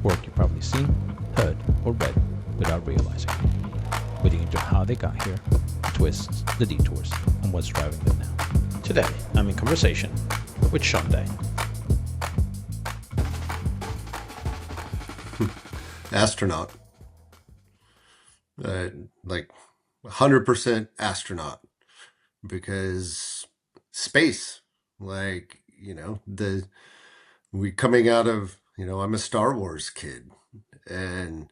work you've probably seen, heard, or read without realizing. Whether you enjoy how they got here, the twists, the detours, and what's driving them now. Today, I'm in conversation with Dane. Astronaut. Like 100% astronaut. Because space, we coming out of, I'm a Star Wars kid, and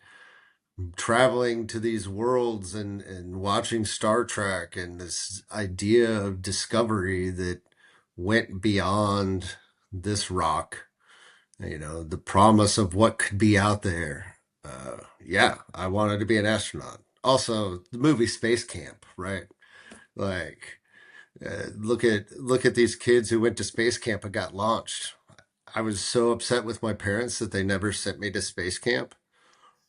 traveling to these worlds and watching Star Trek and this idea of discovery that went beyond this rock, the promise of what could be out there. I wanted to be an astronaut. Also, the movie Space Camp, right? Like, look at these kids who went to space camp and got launched. I was so upset with my parents that they never sent me to space camp.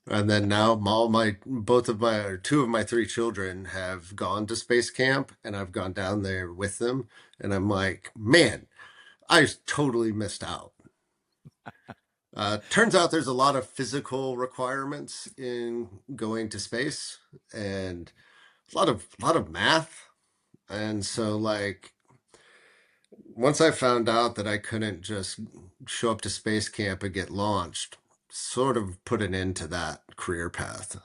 And then now two of my three children have gone to space camp, and I've gone down there with them. And I'm like, man, I totally missed out. Turns out there's a lot of physical requirements in going to space, and a lot of math. And so, once I found out that I couldn't just show up to space camp and get launched, sort of put an end to that career path.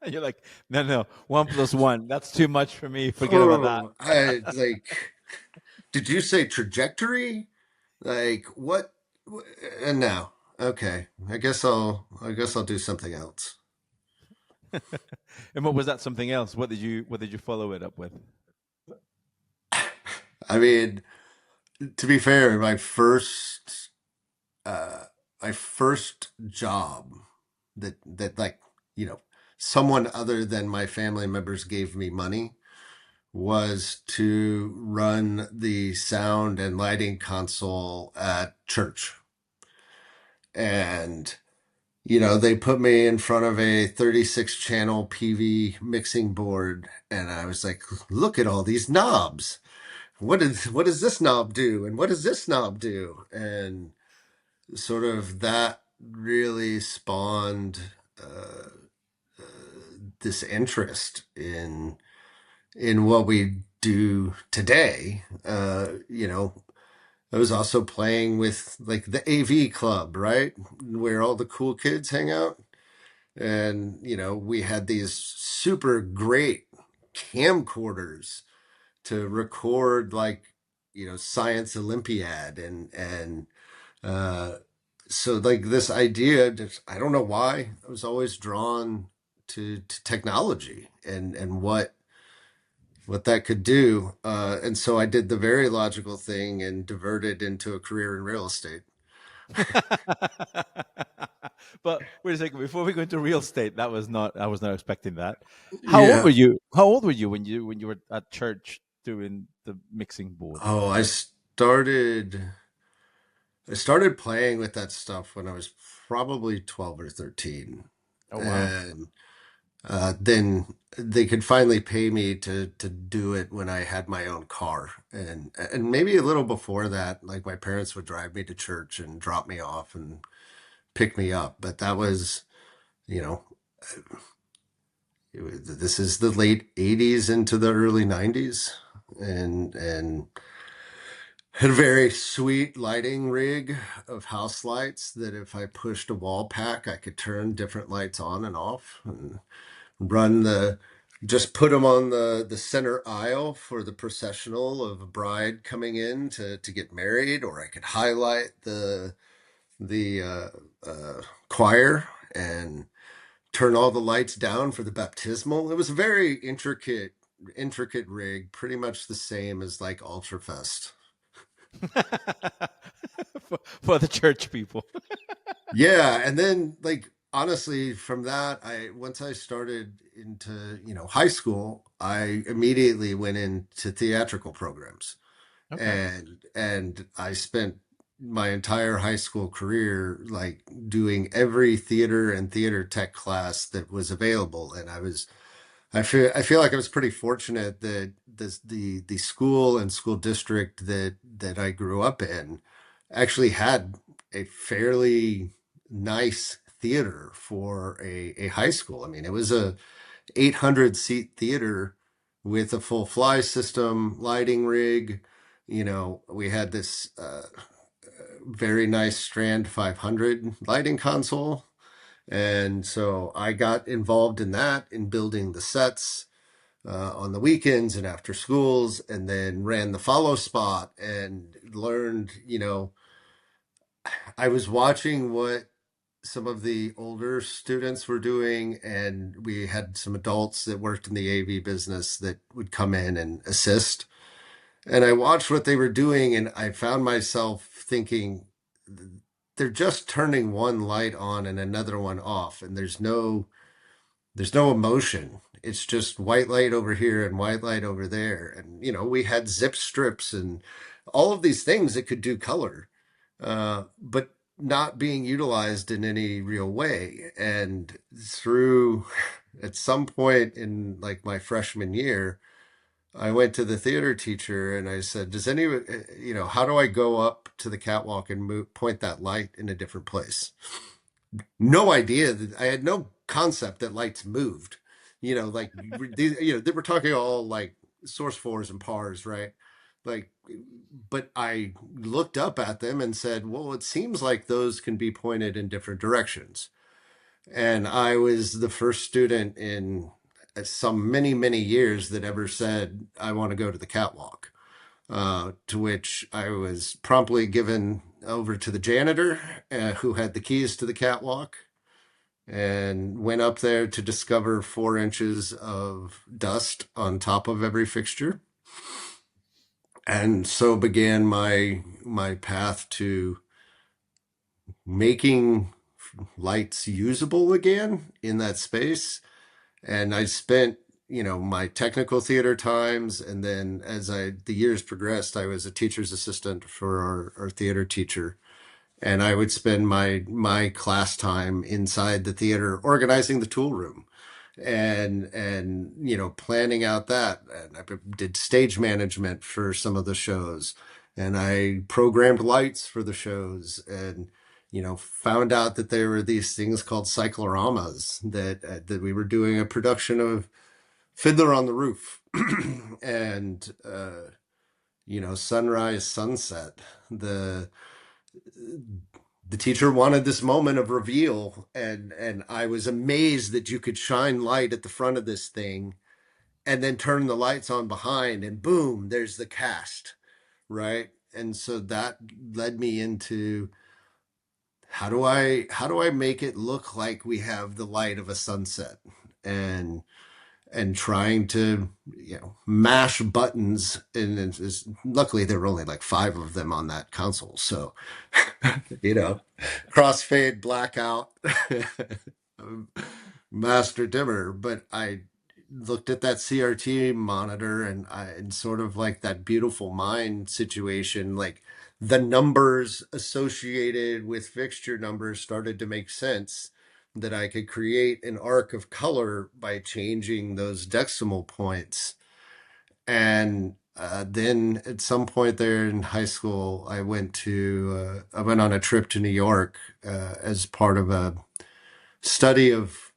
You're like, no, 1 + 1. That's too much for me. Forget about that. Did you say trajectory? What? And now, okay, I guess I'll do something else. And what was that something else? What did you follow it up with? I mean, to be fair, my first job that someone other than my family members gave me money was to run the sound and lighting console at church. And they put me in front of a 36 channel PV mixing board, and I was like, look at all these knobs. What does this knob do? And what does this knob do? And sort of that really spawned this interest in what we do today. I was also playing with the AV club, right? Where all the cool kids hang out. And, we had these super great camcorders to record Science Olympiad and so this idea, I don't know why I was always drawn to technology and what that could do. And so I did the very logical thing and diverted into a career in real estate. But wait a second, before we go into real estate, I was not expecting that. How old were you when you were at church doing the mixing board? Oh, I started playing with that stuff when I was probably 12 or 13. Oh, wow. And then they could finally pay me to do it when I had my own car. And maybe a little before that, my parents would drive me to church and drop me off and pick me up. But that was, this is the late 80s into the early 90s. And had a very sweet lighting rig of house lights that if I pushed a wall pack, I could turn different lights on and off and just put them on the center aisle for the processional of a bride coming in to get married, or I could highlight the choir and turn all the lights down for the baptismal. It was a very intricate rig, pretty much the same as Ultrafest. for the church people. Yeah, and then honestly, from that, once I started into high school, I immediately went into theatrical programs. Okay. And I spent my entire high school career doing every theater and theater tech class that was available. And I feel like I was pretty fortunate that the school and school district that I grew up in actually had a fairly nice theater for a high school. I mean, it was a 800 seat theater with a full fly system, lighting rig. You know, we had this very nice Strand 500 lighting console. And so I got involved in that, in building the sets on the weekends and after schools, and then ran the follow spot and learned, you know, I was watching what some of the older students were doing, and we had some adults that worked in the AV business that would come in and assist. And I watched what they were doing, and I found myself thinking, they're just turning one light on and another one off, and there's no emotion. It's just white light over here and white light over there. And, you know, we had zip strips and all of these things that could do color, but not being utilized in any real way. And through, at some point in like my freshman year, I went to the theater teacher and I said, does anyone, you know, how do I go up to the catwalk and point that light in a different place? No idea. That I had no concept that lights moved. You know, like they were talking all like source fours and pars, right? Like, but I looked up at them and said, well, it seems like those can be pointed in different directions. And I was the first student in some many years that ever said, I want to go to the catwalk. To which I was promptly given over to the janitor, who had the keys to the catwalk, and went up there to discover 4 inches of dust on top of every fixture. And so began my path to making lights usable again in that space. And I spent, you know, my technical theater times, and then as the years progressed, I was a teacher's assistant for our theater teacher, and I would spend my class time inside the theater organizing the tool room, and you know, planning out that. And I did stage management for some of the shows, and I programmed lights for the shows, and you know, found out that there were these things called cycloramas, that we were doing a production of Fiddler on the Roof, and you know, sunrise, sunset. The teacher wanted this moment of reveal, and I was amazed that you could shine light at the front of this thing and then turn the lights on behind, and boom, there's the cast, right? And so that led me into, how do I make it look like we have the light of a sunset, and trying to, you know, mash buttons. And luckily there were only like 5 of them on that console, so you know, crossfade, blackout, master dimmer. But I looked at that CRT monitor, and sort of like that Beautiful Mind situation, like the numbers associated with fixture numbers started to make sense, that I could create an arc of color by changing those decimal points. And then at some point there in high school, I went on a trip to New York as part of a study of,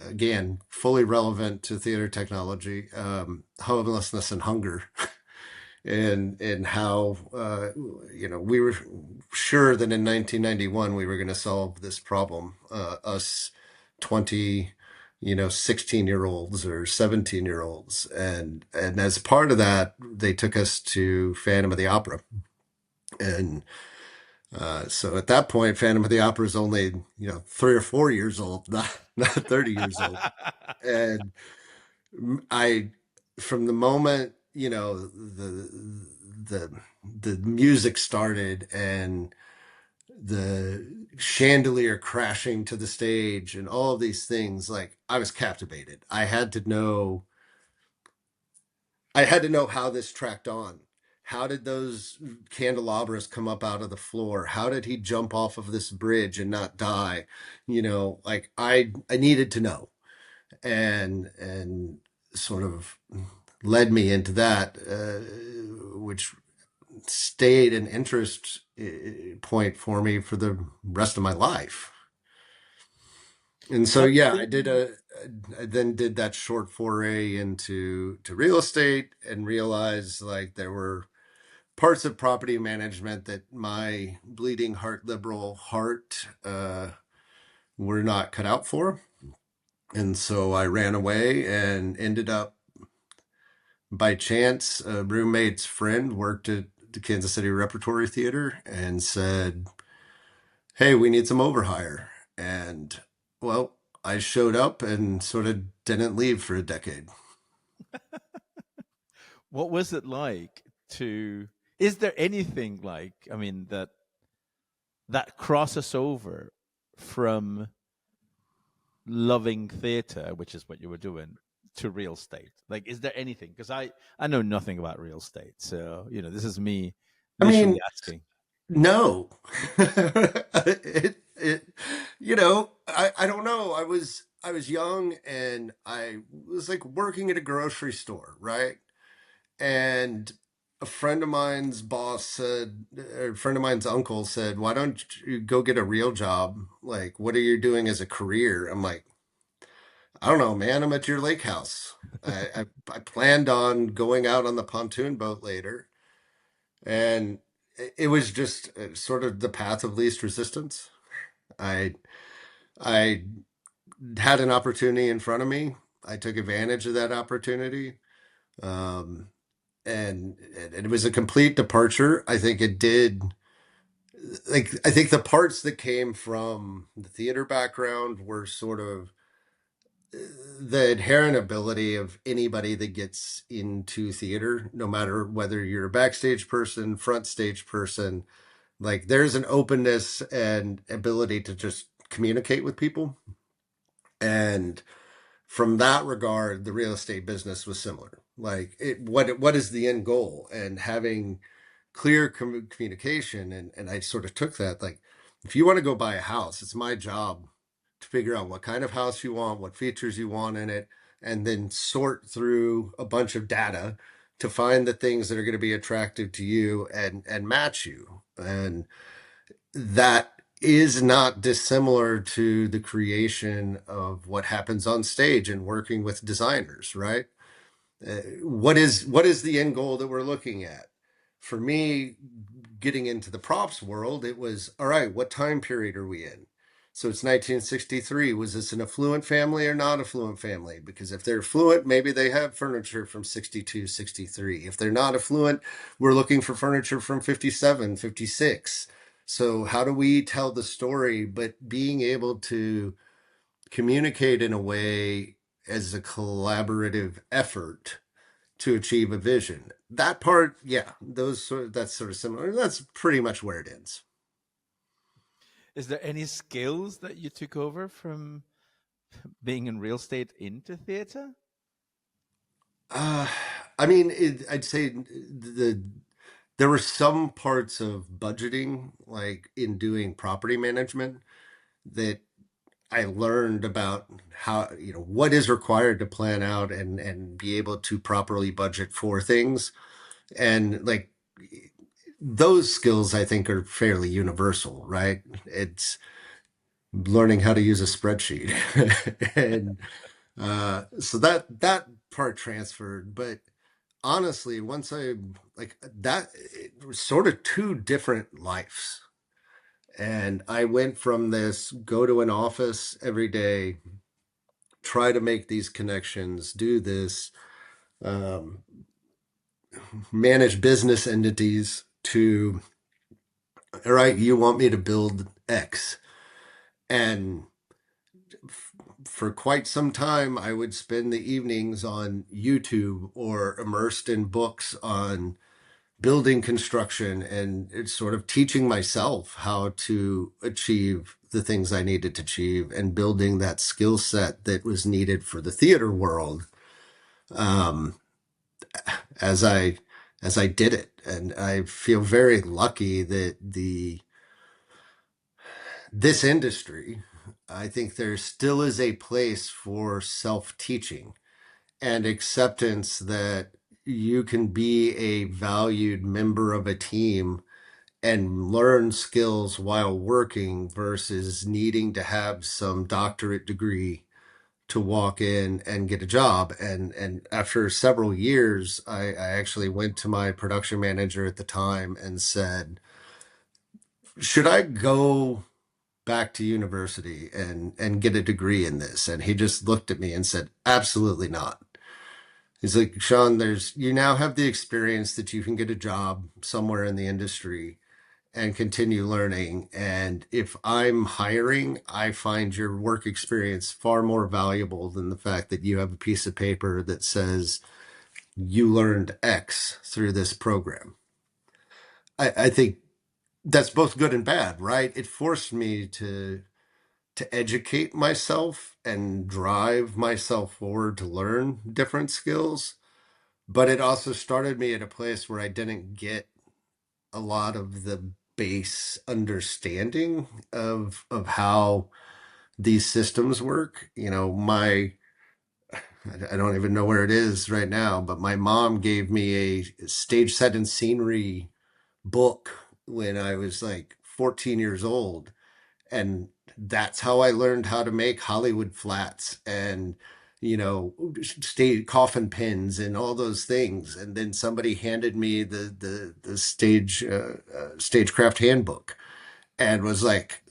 again, fully relevant to theater technology, homelessness and hunger. And how, you know, we were sure that in 1991 we were going to solve this problem, us 20, you know, 16-year-olds or 17-year-olds. And as part of that, they took us to Phantom of the Opera. And so at that point, Phantom of the Opera is only, you know, 3 or 4 years old, not 30 years old. And from the moment, you know, the music started and the chandelier crashing to the stage and all of these things, like, I was captivated. I had to know how this tracked on. How did those candelabras come up out of the floor? How did he jump off of this bridge and not die? You know, like, I needed to know. And sort of led me into that, which stayed an interest point for me for the rest of my life. And so, That yeah, thing. I then did that short foray to real estate and realized like there were parts of property management that my bleeding heart liberal heart were not cut out for. And so I ran away and ended up by chance, a roommate's friend worked at the Kansas City Repertory Theater and said, "Hey, we need some overhire." And well, I showed up and sort of didn't leave for a decade. What was it like to? Is there anything like? I mean, that crosses over from loving theater, which is what you were doing, to real estate? Like, is there anything? Because I know nothing about real estate, so this is me I literally mean, asking. no. I don't know. I was young and I was like working at a grocery store, right? And a friend of mine's boss said, or a friend of mine's uncle said, "Why don't you go get a real job? Like, what are you doing as a career?" I'm like, "I don't know, man. I'm at your lake house. I planned on going out on the pontoon boat later." And it was just sort of the path of least resistance. I I had an opportunity in front of me. I took advantage of that opportunity. Um, and it was a complete departure. I think it did. Like, I think the parts that came from the theater background were sort of the inherent ability of anybody that gets into theater, no matter whether you're a backstage person, front stage person, like there's an openness and ability to just communicate with people. And from that regard, the real estate business was similar. Like, what is the end goal? And having clear communication. And I sort of took that, like, if you want to go buy a house, it's my job to figure out what kind of house you want, what features you want in it, and then sort through a bunch of data to find the things that are going to be attractive to you and match you. And that is not dissimilar to the creation of what happens on stage and working with designers, right? What is the end goal that we're looking at? For me, getting into the props world, it was, all right, what time period are we in? So it's 1963. Was this an affluent family or not affluent family? Because if they're affluent, maybe they have furniture from 62, 63. If they're not affluent, we're looking for furniture from 57, 56. So how do we tell the story, but being able to communicate in a way as a collaborative effort to achieve a vision? That part, yeah, that's sort of similar. That's pretty much where it ends. Is there any skills that you took over from being in real estate into theater? Uh, I mean, I'd say there were some parts of budgeting, like in doing property management, that I learned about how, what is required to plan out and be able to properly budget for things. And like those skills, I think, are fairly universal, right? It's learning how to use a spreadsheet. And so that part transferred. But honestly, once I like that, it was sort of two different lives. And I went from this go to an office every day, try to make these connections, do this, um, manage business entities, to, all right, you want me to build X. And for quite some time, I would spend the evenings on YouTube or immersed in books on building construction, and it's sort of teaching myself how to achieve the things I needed to achieve and building that skill set that was needed for the theater world, um, as I did it. And I feel very lucky that this industry, I think there still is a place for self-teaching and acceptance that you can be a valued member of a team and learn skills while working versus needing to have some doctorate degree to walk in and get a job. And after several years, I actually went to my production manager at the time and said, should I go back to university and get a degree in this? And he just looked at me and said, absolutely not. He's like, Sean, you now have the experience that you can get a job somewhere in the industry and continue learning. And if I'm hiring, I find your work experience far more valuable than the fact that you have a piece of paper that says you learned X through this program. I think that's both good and bad, right? It forced me to educate myself and drive myself forward to learn different skills. But it also started me at a place where I didn't get a lot of the base understanding of how these systems work. I don't even know where it is right now, but my mom gave me a stage set and scenery book when I was like 14 years old. And that's how I learned how to make Hollywood flats and, stage coffin pins and all those things. And then somebody handed me the stagecraft handbook and was like,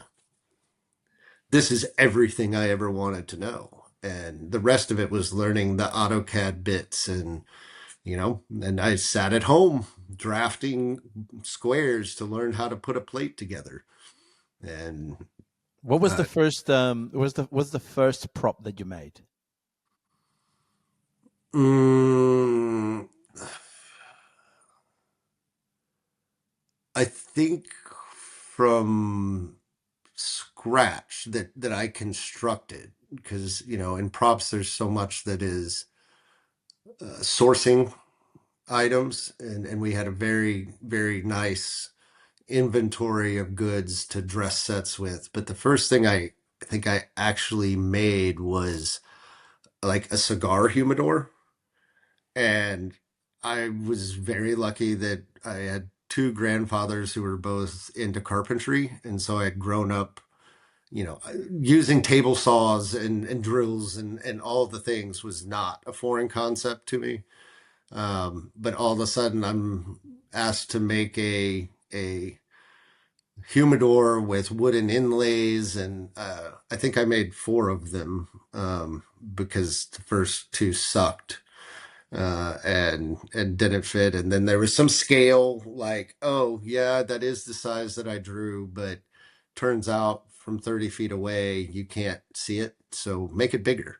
this is everything I ever wanted to know. And the rest of it was learning the AutoCAD bits and I sat at home drafting squares to learn how to put a plate together. And What was the uh, first what's the first prop that you made? mm, I think from scratch that I constructed because in props there's so much that is sourcing items and we had a very very nice inventory of goods to dress sets with. But the first thing I think I actually made was like a cigar humidor. And I was very lucky that I had two grandfathers who were both into carpentry. And so I had grown up, using table saws and drills and all the things was not a foreign concept to me. But all of a sudden I'm asked to make a humidor with wooden inlays, and I think I made four of them because the first two sucked and didn't fit. And then there was some scale, like, oh yeah, that is the size that I drew, but turns out from 30 feet away you can't see it, so make it bigger.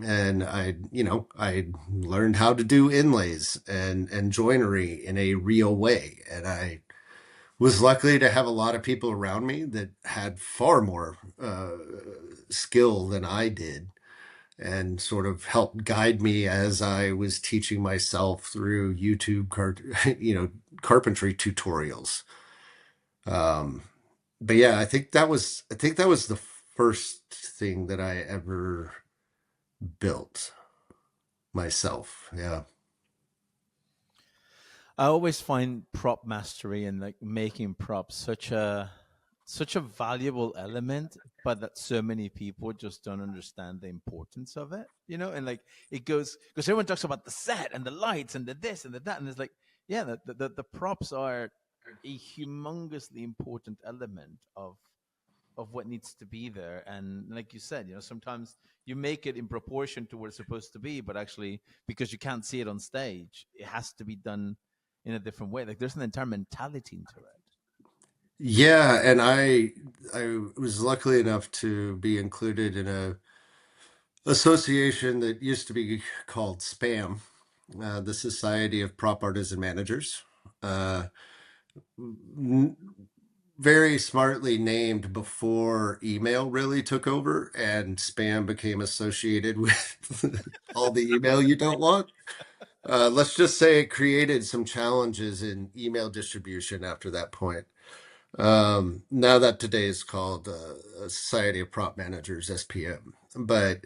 And I learned how to do inlays and joinery in a real way, and I was lucky to have a lot of people around me that had far more skill than I did and sort of helped guide me as I was teaching myself through YouTube, carpentry tutorials. Um, but yeah, I think that was the first thing that I ever built myself. Yeah. I always find prop mastery and like making props such a valuable element, but that so many people just don't understand the importance of it, and like it goes because everyone talks about the set and the lights and the this and the that, and it's like, yeah, the props are a humongously important element of what needs to be there. And like you said, sometimes you make it in proportion to what it's supposed to be, but actually because you can't see it on stage, it has to be done in a different way. Like there's an entire mentality into it. Yeah, and I was lucky enough to be included in a association that used to be called SPAM, the Society of Prop Artists and Managers. Uh, Very smartly named before email really took over and spam became associated with all the email you don't want. Let's just say it created some challenges in email distribution after that point. Now that today is called Society of Prop Managers, SPM. But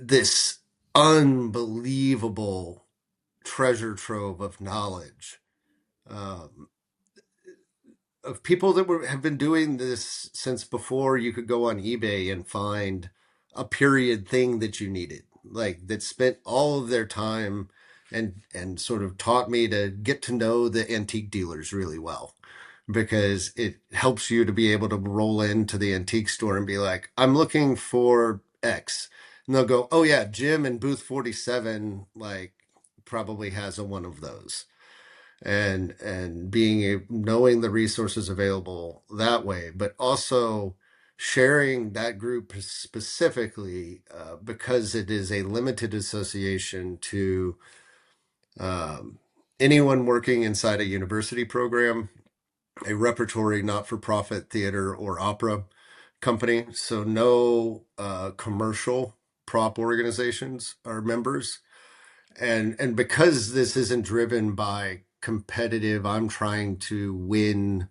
this unbelievable treasure trove of knowledge, um, of people that have been doing this since before you could go on eBay and find a period thing that you needed, like that spent all of their time and sort of taught me to get to know the antique dealers really well, because it helps you to be able to roll into the antique store and be like, I'm looking for X. And they'll go, oh yeah, Jim in booth 47, like probably has a one of those. And knowing the resources available that way, but also sharing that group specifically, because it is a limited association to um, anyone working inside a university program, a repertory not-for-profit theater or opera company. So no commercial prop organizations are members. And because this isn't driven by competitive, I'm trying to win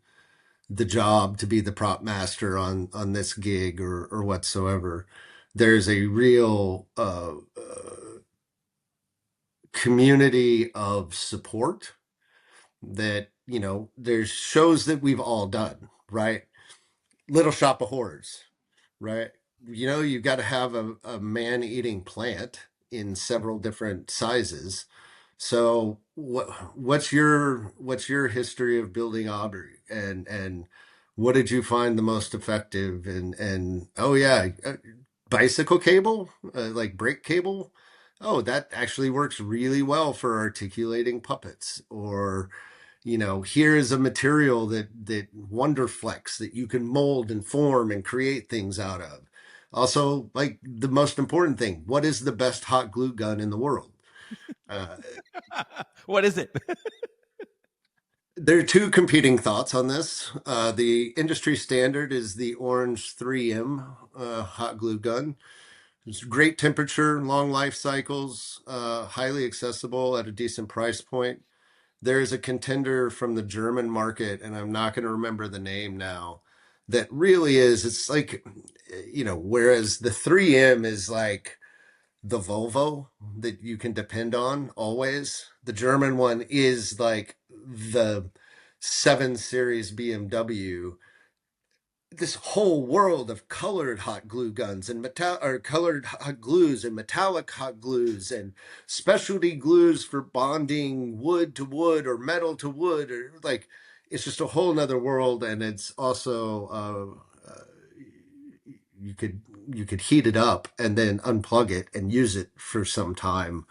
the job to be the prop master on this gig or whatsoever, there's a real community of support that, there's shows that we've all done, right? Little Shop of Horrors, right? You've got to have a man-eating plant in several different sizes. So what's your history of building Aubrey, and what did you find the most effective? And oh yeah, bicycle cable, like brake cable. Oh, that actually works really well for articulating puppets. Or here is a material that Wonderflex that you can mold and form and create things out of. Also, like the most important thing, what is the best hot glue gun in the world? Uh, What is it? there are two competing thoughts on this. The industry standard is the orange 3M hot glue gun. It's great temperature, long life cycles, highly accessible at a decent price point. There is a contender from the German market, and I'm not going to remember the name now, that really is, it's like, whereas the 3M is like the Volvo that you can depend on always, the German one is like the 7 Series BMW. This whole world of colored hot glue guns and metal, or colored hot glues and metallic hot glues and specialty glues for bonding wood to wood or metal to wood, or like it's just a whole nother world. And it's also you could heat it up and then unplug it and use it for some time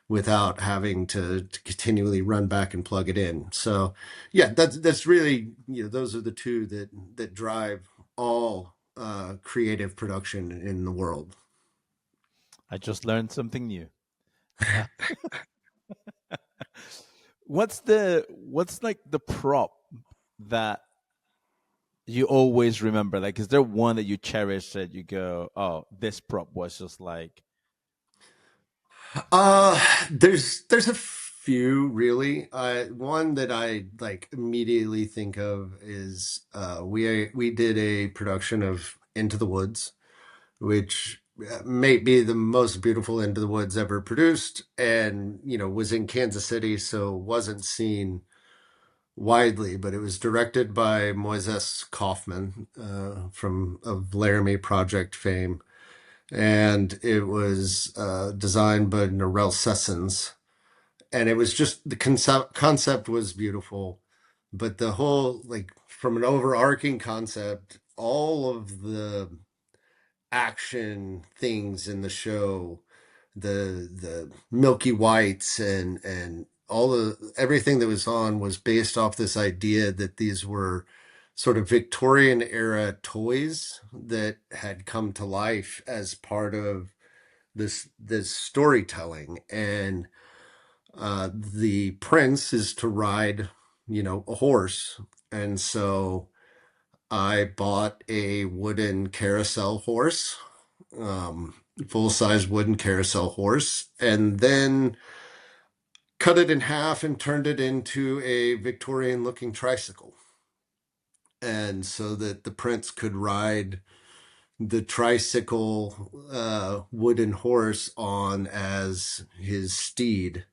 without having to continually run back and plug it in. So yeah, that's really, those are the two that drive all creative production in the world. I just learned something new. Uh, what's like the prop that you always remember? Like, is there one that you cherish that you go, oh, this prop was just like, Uh, there's a few really. One that I like immediately think of is we did a production of Into the Woods, which may be the most beautiful Into the Woods ever produced, and was in Kansas City, so wasn't seen widely, but it was directed by Moises Kaufman, from of Laramie Project fame, and it was designed by Narelle Sessons. And it was just the concept was beautiful, but the whole, like, from an overarching concept, all of the action things in the show, the Milky Whites and all the everything that was on was based off this idea that these were sort of Victorian era toys that had come to life as part of this storytelling. And the prince is to ride, a horse. And so I bought a wooden carousel horse, um, full size wooden carousel horse, and then cut it in half and turned it into a Victorian looking tricycle. And so that the prince could ride the tricycle wooden horse on as his steed.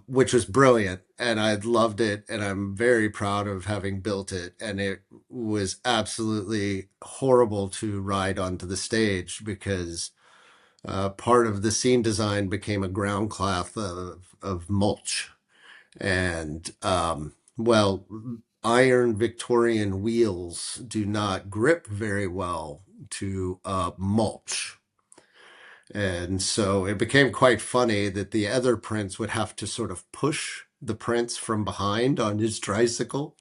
which was brilliant. And I loved it. And I'm very proud of having built it. And it was absolutely horrible to ride onto the stage because part of the scene design became a ground cloth of mulch. And, well, iron Victorian wheels do not grip very well to mulch. And so it became quite funny that the other prince would have to sort of push the prince from behind on his tricycle,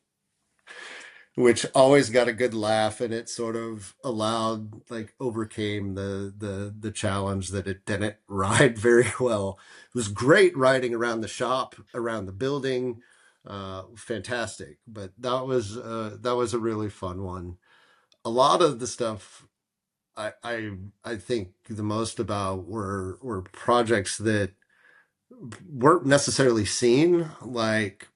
which always got a good laugh, and it sort of allowed, like, overcame the challenge that it didn't ride very well. It was great riding around the shop, around the building, fantastic. But that was a really fun one. A lot of the stuff I think the most about were projects that weren't necessarily seen, like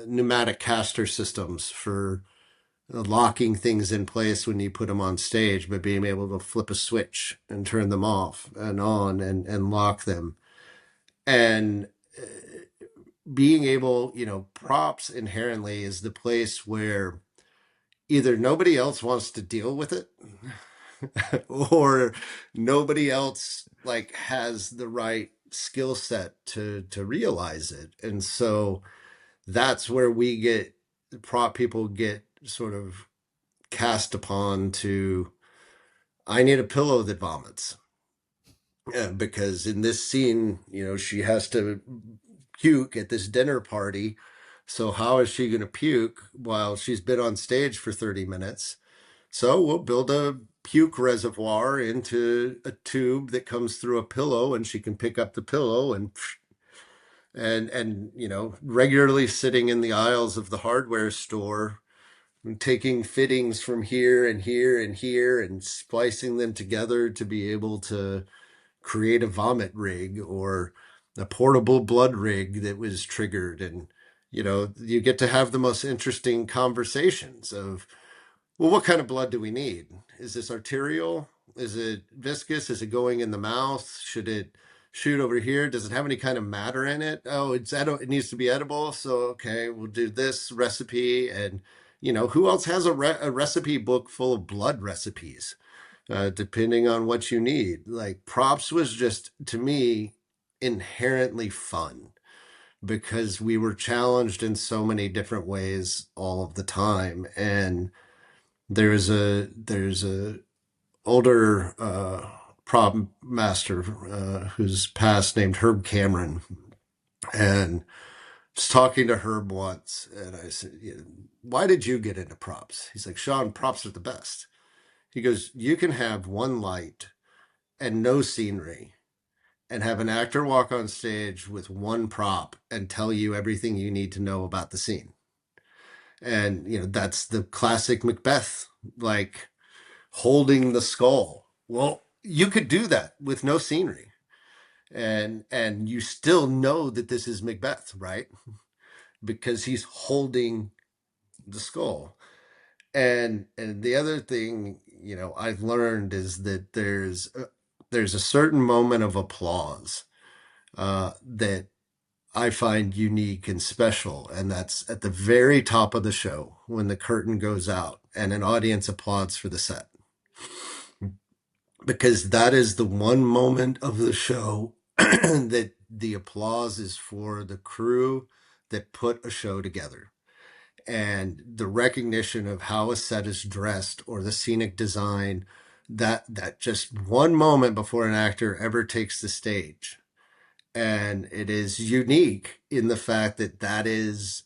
pneumatic caster systems for locking things in place when you put them on stage, but being able to flip a switch and turn them off and on and lock them. And being able, props inherently is the place where either nobody else wants to deal with it or nobody else like has the right skill set to realize it. And so that's where we get prop people get sort of cast upon to, I need a pillow that vomits. Because in this scene, she has to puke at this dinner party. So how is she going to puke while she's been on stage for 30 minutes? So we'll build a puke reservoir into a tube that comes through a pillow, and she can pick up the pillow and regularly sitting in the aisles of the hardware store and taking fittings from here and here and here and splicing them together to be able to create a vomit rig or a portable blood rig that was triggered. And you get to have the most interesting conversations of, well, what kind of blood do we need? Is this arterial? Is it viscous? Is it going in the mouth? Should it shoot over here? Does it have any kind of matter in it? Oh, it needs to be edible. So, okay, we'll do this recipe. And, who else has a recipe book full of blood recipes, depending on what you need? Like, props was just, to me, inherently fun because we were challenged in so many different ways all of the time. And there's a older prop master who's passed, named Herb Cameron, and I was talking to Herb once, and I said, "Why did you get into props?" He's like, "Sean, props are the best." He goes, "You can have one light and no scenery, and have an actor walk on stage with one prop and tell you everything you need to know about the scene." And that's the classic Macbeth, like holding the skull. Well, you could do that with no scenery, and you still know that this is Macbeth, right? Because he's holding the skull. And the other thing I've learned is that there's a certain moment of applause that I find unique and special, and that's at the very top of the show when the curtain goes out and an audience applauds for the set. Because that is the one moment of the show that the applause is for the crew that put a show together. And the recognition of how a set is dressed or the scenic design, that just one moment before an actor ever takes the stage. And it is unique in the fact that that is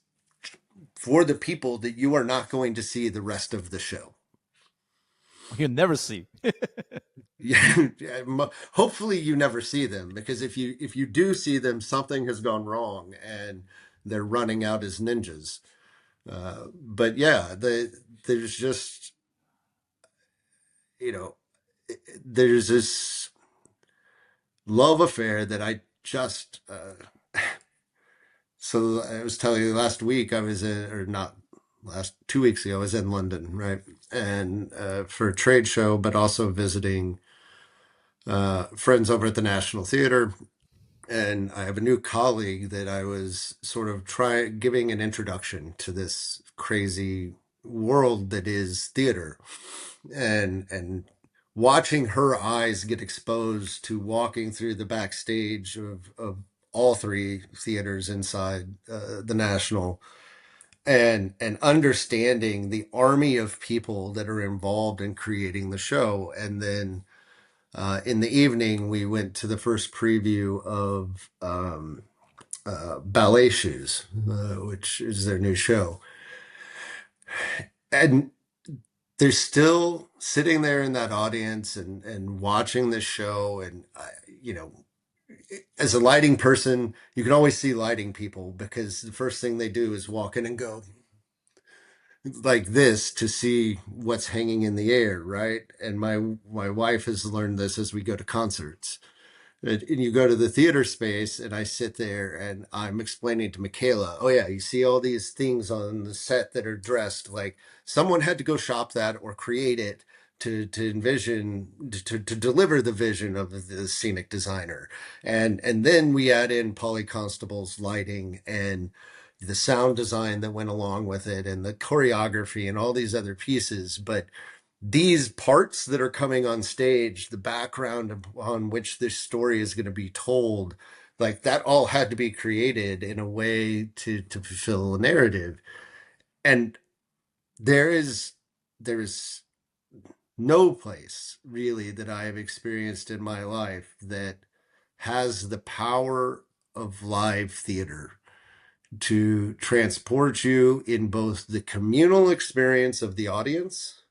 for the people that you are not going to see the rest of the show. You'll never see. Yeah, hopefully you never see them, because if you do see them, something has gone wrong and they're running out as ninjas. But yeah, there's just there's this love affair that I just so I was telling you last week I was in, or not last 2 weeks ago, I was in London, right? And for a trade show, but also visiting friends over at the National Theatre. And I have a new colleague that I was sort of giving an introduction to this crazy world that is theater, and watching her eyes get exposed to walking through the backstage of all three theaters inside the National, and understanding the army of people that are involved in creating the show. And then in the evening, we went to the first preview of Ballet Shoes, which is their new show. And they're still sitting there in that audience and watching this show. And, you know, as a lighting person, you can always see lighting people because the first thing they do is walk in and go like this to see what's hanging in the air, right? And my wife has learned this as we go to concerts. And you go to the theater space, and I sit there and I'm explaining to Michaela, oh, yeah, you see all these things on the set that are dressed like someone had to go shop that or create it to envision, to deliver the vision of the scenic designer. And then we add in Polly Constable's lighting and the sound design that went along with it and the choreography and all these other pieces. But these parts that are coming on stage, the background on which this story is going to be told, like that all had to be created in a way to fulfill a narrative. And there is no place really that I have experienced in my life that has the power of live theater to transport you in both the communal experience of the audience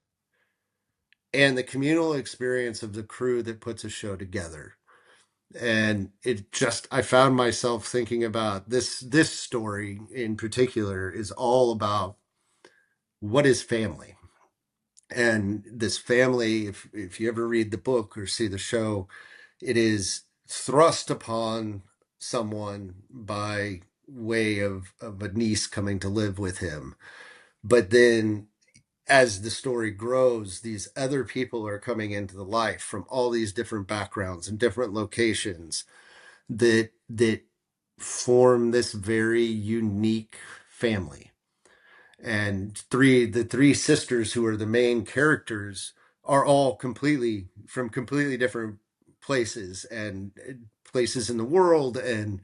and the communal experience of the crew that puts a show together. And I found myself thinking about this story in particular is all about what is family. And this family, if you ever read the book or see the show, it is thrust upon someone by way of a niece coming to live with him. But then as the story grows, these other people are coming into the life from all these different backgrounds and different locations that form this very unique family. And the three sisters who are the main characters are all completely different places and places in the world and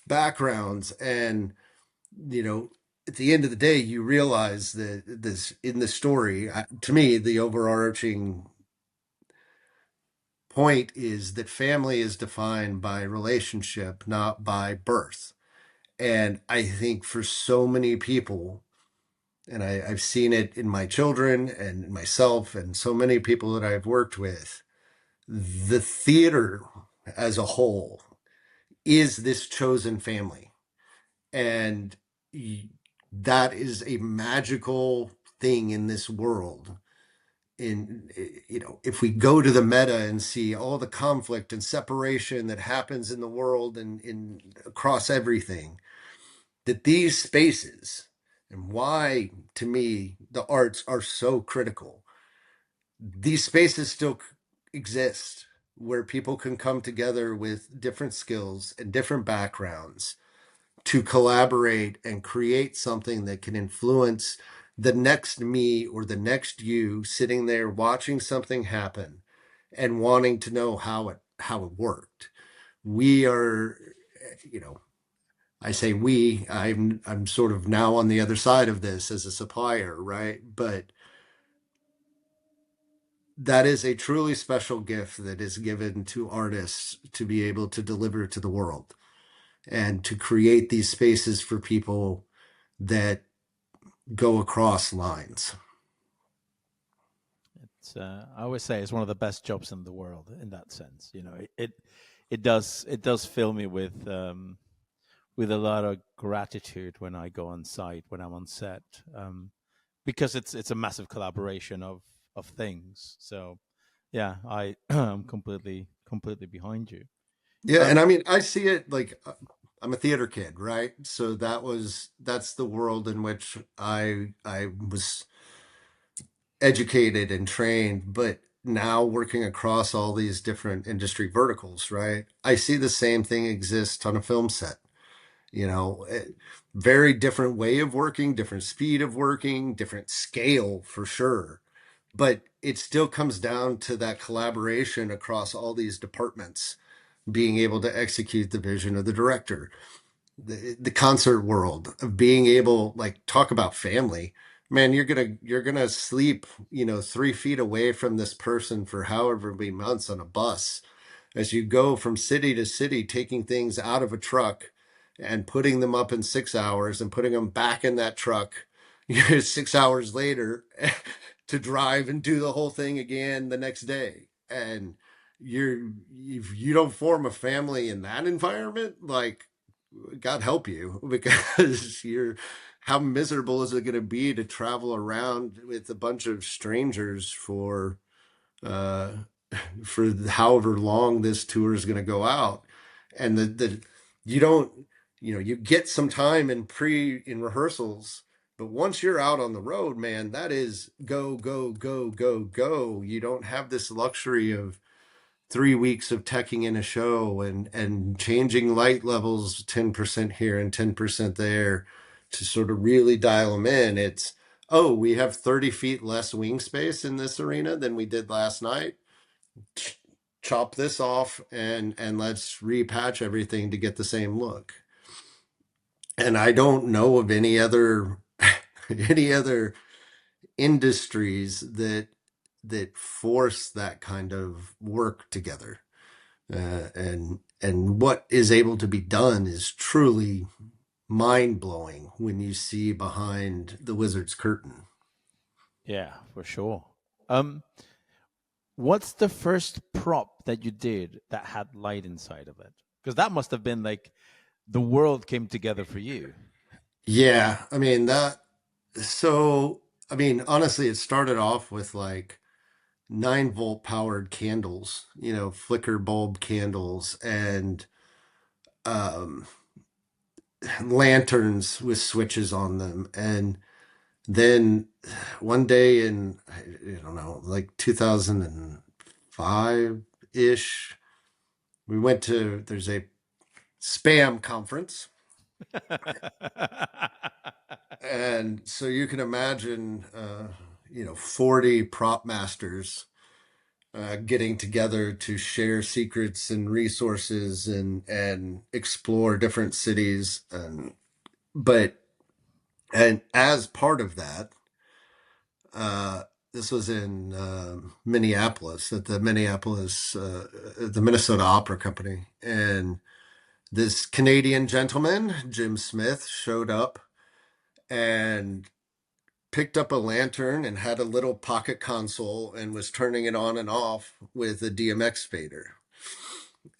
backgrounds. And you know, at the end of the day, you realize that this in the story, to me, the overarching point is that family is defined by relationship, not by birth. And I think for so many people, and I've seen it in my children and myself and so many people that I've worked with, the theater as a whole is this chosen family. And that is a magical thing in this world. In if we go to the meta and see all the conflict and separation that happens in the world and in across everything, that these spaces and why to me the arts are so critical, these spaces still exist where people can come together with different skills and different backgrounds to collaborate and create something that can influence the next me or the next you sitting there watching something happen and wanting to know how it worked. We are, you know, I say we, I'm sort of now on the other side of this as a supplier, right? But that is a truly special gift that is given to artists to be able to deliver to the world and to create these spaces for people that go across lines. It's I always say it's one of the best jobs in the world in that sense. You know, it does fill me with a lot of gratitude when I go on site, when I'm on set, because it's a massive collaboration of things. So yeah, I am completely behind you. Yeah, Um, and I mean, I see it like I'm a theater kid, right? So that's the world in which I was educated and trained. But now working across all these different industry verticals, right? I see the same thing exist on a film set. Very different way of working, different speed of working, different scale for sure. But it still comes down to that collaboration across all these departments, being able to execute the vision of the director, the concert world of being able, like, talk about family. Man, you're gonna sleep 3 feet away from this person for however many months on a bus as you go from city to city, taking things out of a truck and putting them up in 6 hours and putting them back in that truck 6 hours later to drive and do the whole thing again the next day. And if you don't form a family in that environment, like, God help you, because how miserable is it going to be to travel around with a bunch of strangers uh, for however long this tour is going to go out, and the you don't you get some time in rehearsals, but once you're out on the road, man, that is go go go go go. You don't have this luxury of 3 weeks of teching in a show and changing light levels 10% here and 10% there to sort of really dial them in. It's, oh, we have 30 feet less wing space in this arena than we did last night. Chop this off and let's repatch everything to get the same look. And I don't know of any other any other industries that force that kind of work together. And what is able to be done is truly mind blowing when you see behind the wizard's curtain. Yeah, for sure. Um, what's the first prop that you did that had light inside of it? Because that must have been like the world came together for you. Yeah, I mean that. So I mean, honestly, it started off with like 9-volt powered candles, flicker bulb candles, and um, lanterns with switches on them. And then one day in, I don't know, like 2005 ish, we went to, there's a spam conference. And so you can imagine, 40 prop masters getting together to share secrets and resources and explore different cities. And as part of that, uh, this was in Minneapolis at the Minnesota Opera Company. And this Canadian gentleman, Jim Smith, showed up and picked up a lantern and had a little pocket console and was turning it on and off with a DMX fader.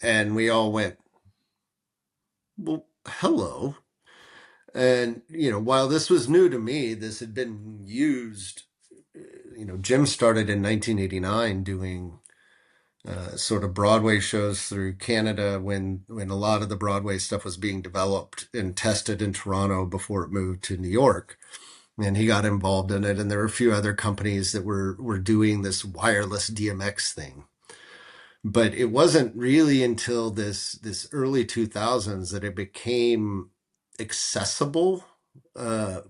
And we all went, well, hello. And, while this was new to me, this had been used. Jim started in 1989 doing sort of Broadway shows through Canada when a lot of the Broadway stuff was being developed and tested in Toronto before it moved to New York. And he got involved in it. And there were a few other companies that were doing this wireless DMX thing. But it wasn't really until this early 2000s that it became accessible,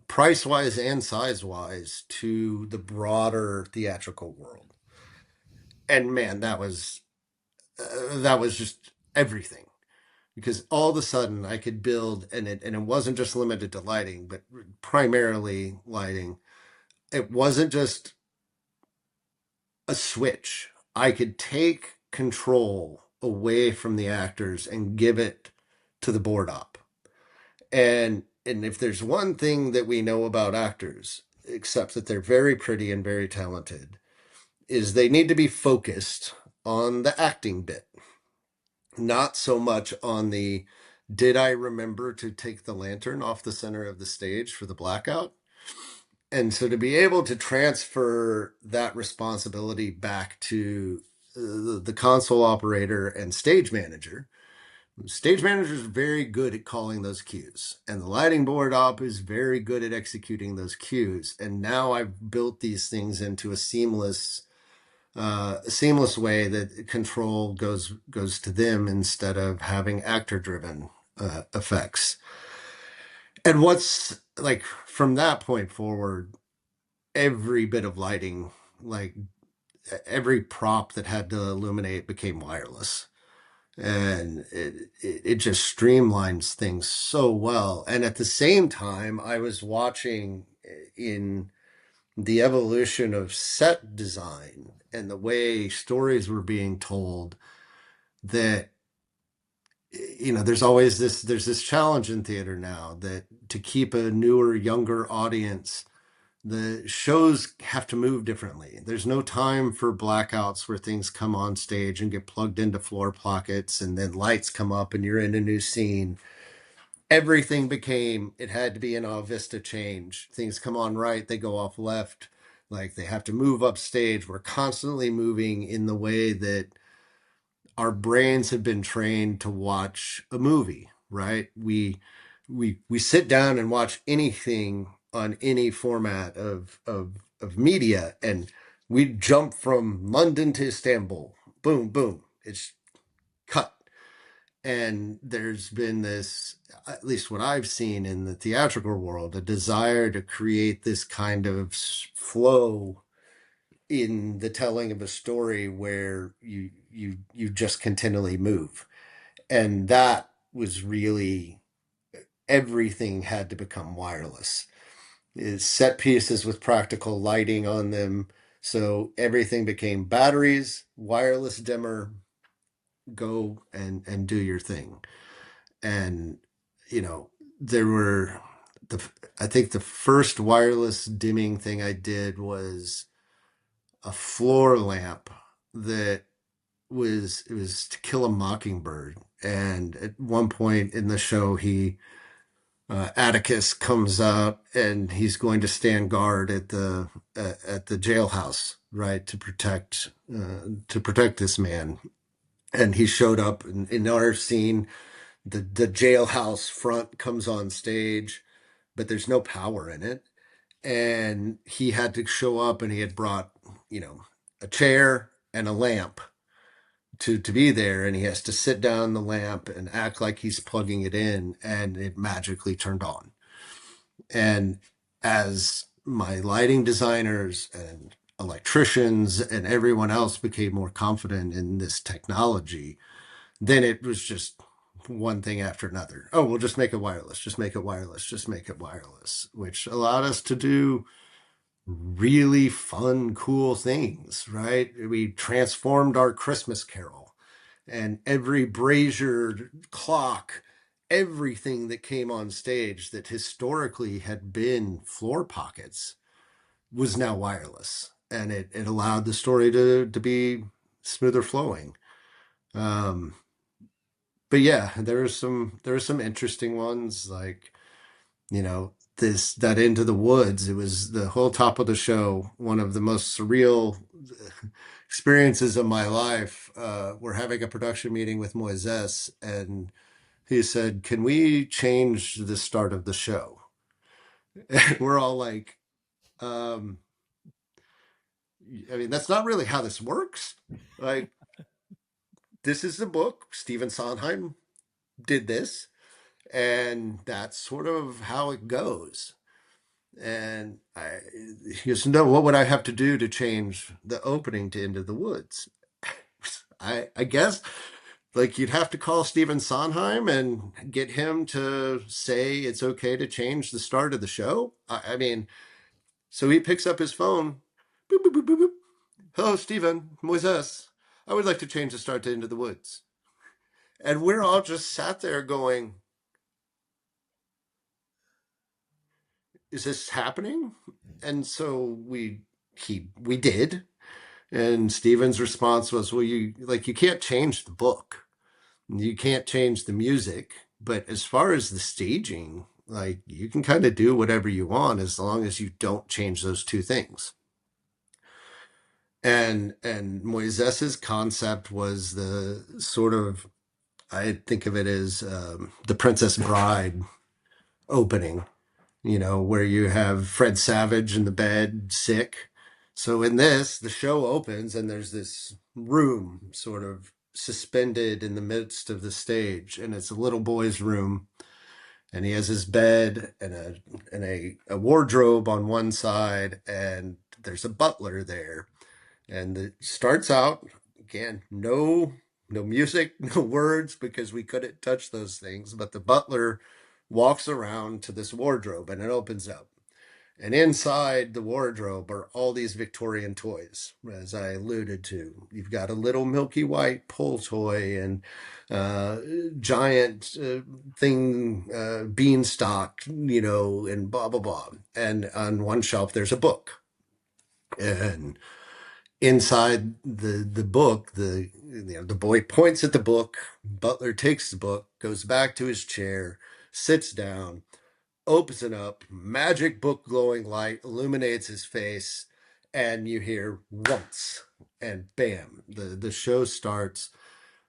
price-wise and size-wise, to the broader theatrical world. And man, that was just everything, because all of a sudden I could build, and it wasn't just limited to lighting, but primarily lighting. It wasn't just a switch. I could take control away from the actors and give it to the board op. And if there's one thing that we know about actors, except that they're very pretty and very talented, is they need to be focused on the acting bit, not so much on the, did I remember to take the lantern off the center of the stage for the blackout? And so to be able to transfer that responsibility back to the console operator and stage manager. Stage manager is very good at calling those cues, and the lighting board op is very good at executing those cues. And now I've built these things into a seamless a seamless way that control goes to them instead of having actor driven effects. And what's like from that point forward, every bit of lighting, like every prop that had to illuminate became wireless. And it just streamlines things so well. And at the same time, I was watching in the evolution of set design and the way stories were being told that there's this challenge in theater now that to keep a newer, younger audience, the shows have to move differently. There's no time for blackouts where things come on stage and get plugged into floor pockets and then lights come up and you're in a new scene. Everything it had to be an all vista change. Things come on right, they go off left. Like they have to move up stage. We're constantly moving in the way that our brains have been trained to watch a movie, right? We sit down and watch anything on any format of media, and we jump from London to Istanbul. Boom, boom. It's cut. And there's been this, at least what I've seen in the theatrical world, a desire to create this kind of flow in the telling of a story where you just continually move. And that was really, everything had to become wireless. Is set pieces with practical lighting on them. So everything became batteries, wireless dimmer, go and do your thing. And there were I think the first wireless dimming thing I did was a floor lamp that it was To Kill a Mockingbird. And at one point in the show, Atticus comes up and he's going to stand guard at the jailhouse, right, to protect this man. And he showed up in our scene. The jailhouse front comes on stage, but there's no power in it. And he had to show up, and he had brought, a chair and a lamp to be there, and he has to sit down the lamp and act like he's plugging it in, and it magically turned on. And as my lighting designers and electricians and everyone else became more confident in this technology, then it was just one thing after another. Oh, we'll just make it wireless, just make it wireless, just make it wireless, which allowed us to do really fun, cool things, right? We transformed our Christmas Carol, and every brazier clock, everything that came on stage that historically had been floor pockets was now wireless, and it allowed the story to be smoother flowing. But yeah, there were some interesting ones, like, that Into the Woods. It was the whole top of the show, one of the most surreal experiences of my life. We're having a production meeting with Moises, and he said, "Can we change the start of the show?" And we're all like, that's not really how this works. Like, this is the book. Stephen Sondheim did this, and that's sort of how it goes. And he goes, "No, what would I have to do to change the opening to Into the Woods?" I guess, like, you'd have to call Stephen Sondheim and get him to say it's okay to change the start of the show. So he picks up his phone. Boop, boop, boop, boop, boop. "Hello, Stephen, Moises. I would like to change the start to Into the Woods." And we're all just sat there going, "Is this happening?" And so we did. And Steven's response was, "Well, you can't change the book. You can't change the music. But as far as the staging, like, you can kind of do whatever you want as long as you don't change those two things." And Moises's concept was the sort of, I think of it as the Princess Bride opening, where you have Fred Savage in the bed, sick, So in this, the show opens and there's this room sort of suspended in the midst of the stage, and it's a little boy's room, and he has his bed and a wardrobe on one side, and there's a butler there. And it starts out again, no music, no words, because we couldn't touch those things, but the butler walks around to this wardrobe and it opens up. And inside the wardrobe are all these Victorian toys, as I alluded to. You've got a little Milky White pull toy and giant thing, beanstalk, and blah, blah, blah. And on one shelf, there's a book. And inside the book, the boy points at the book. Butler takes the book, goes back to his chair, sits down, opens it up, magic book glowing light illuminates his face, and you hear once, and bam, the show starts.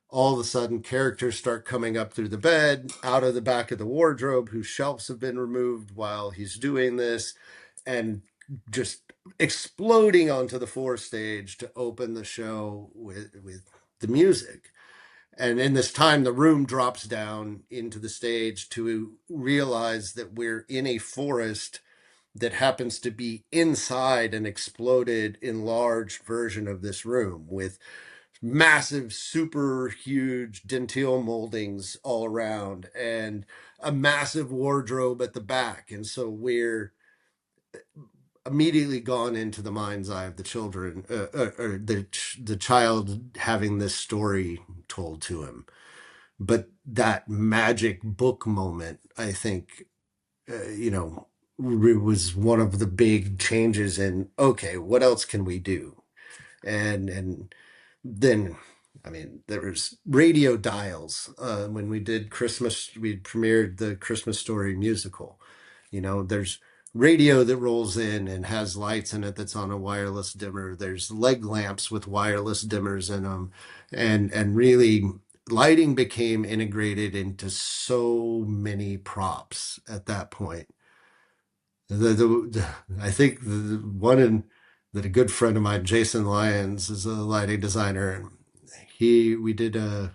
All of a sudden, characters start coming up through the bed, out of the back of the wardrobe, whose shelves have been removed while he's doing this, and just exploding onto the floor stage to open the show with the music. And in this time, the room drops down into the stage to realize that we're in a forest that happens to be inside an exploded, enlarged version of this room with massive, super huge dentil moldings all around and a massive wardrobe at the back. And so we're immediately gone into the mind's eye of the children, or the child having this story told to him. But that magic book moment, I think, was one of the big changes in, okay, what else can we do? And then, I mean, there was radio dials when we did Christmas. We premiered the Christmas Story musical. There's radio that rolls in and has lights in it that's on a wireless dimmer. There's leg lamps with wireless dimmers in them, and really lighting became integrated into so many props at that point. I think the one that a good friend of mine, Jason Lyons, is a lighting designer, and we did a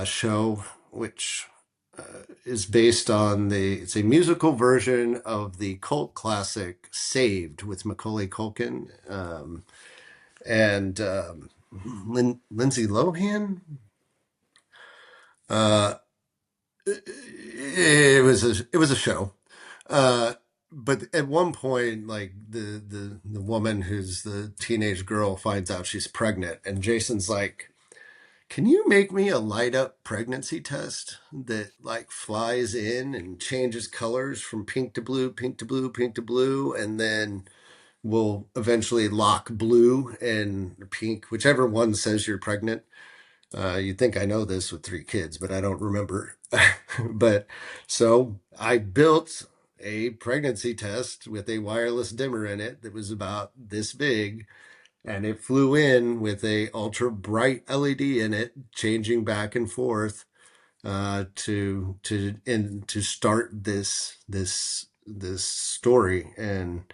show which is based on it's a musical version of the cult classic Saved with Macaulay Culkin and Lindsay Lohan. It was a show. But at one point, like the woman who's the teenage girl finds out she's pregnant, and Jason's like, "Can you make me a light up pregnancy test that like flies in and changes colors from pink to blue, pink to blue, pink to blue, and then will eventually lock blue and pink, whichever one says you're pregnant?" You'd think I know this with 3 kids, but I don't remember. But so I built a pregnancy test with a wireless dimmer in it that was about this big, and it flew in with a ultra bright LED in it, changing back and forth to start this story. And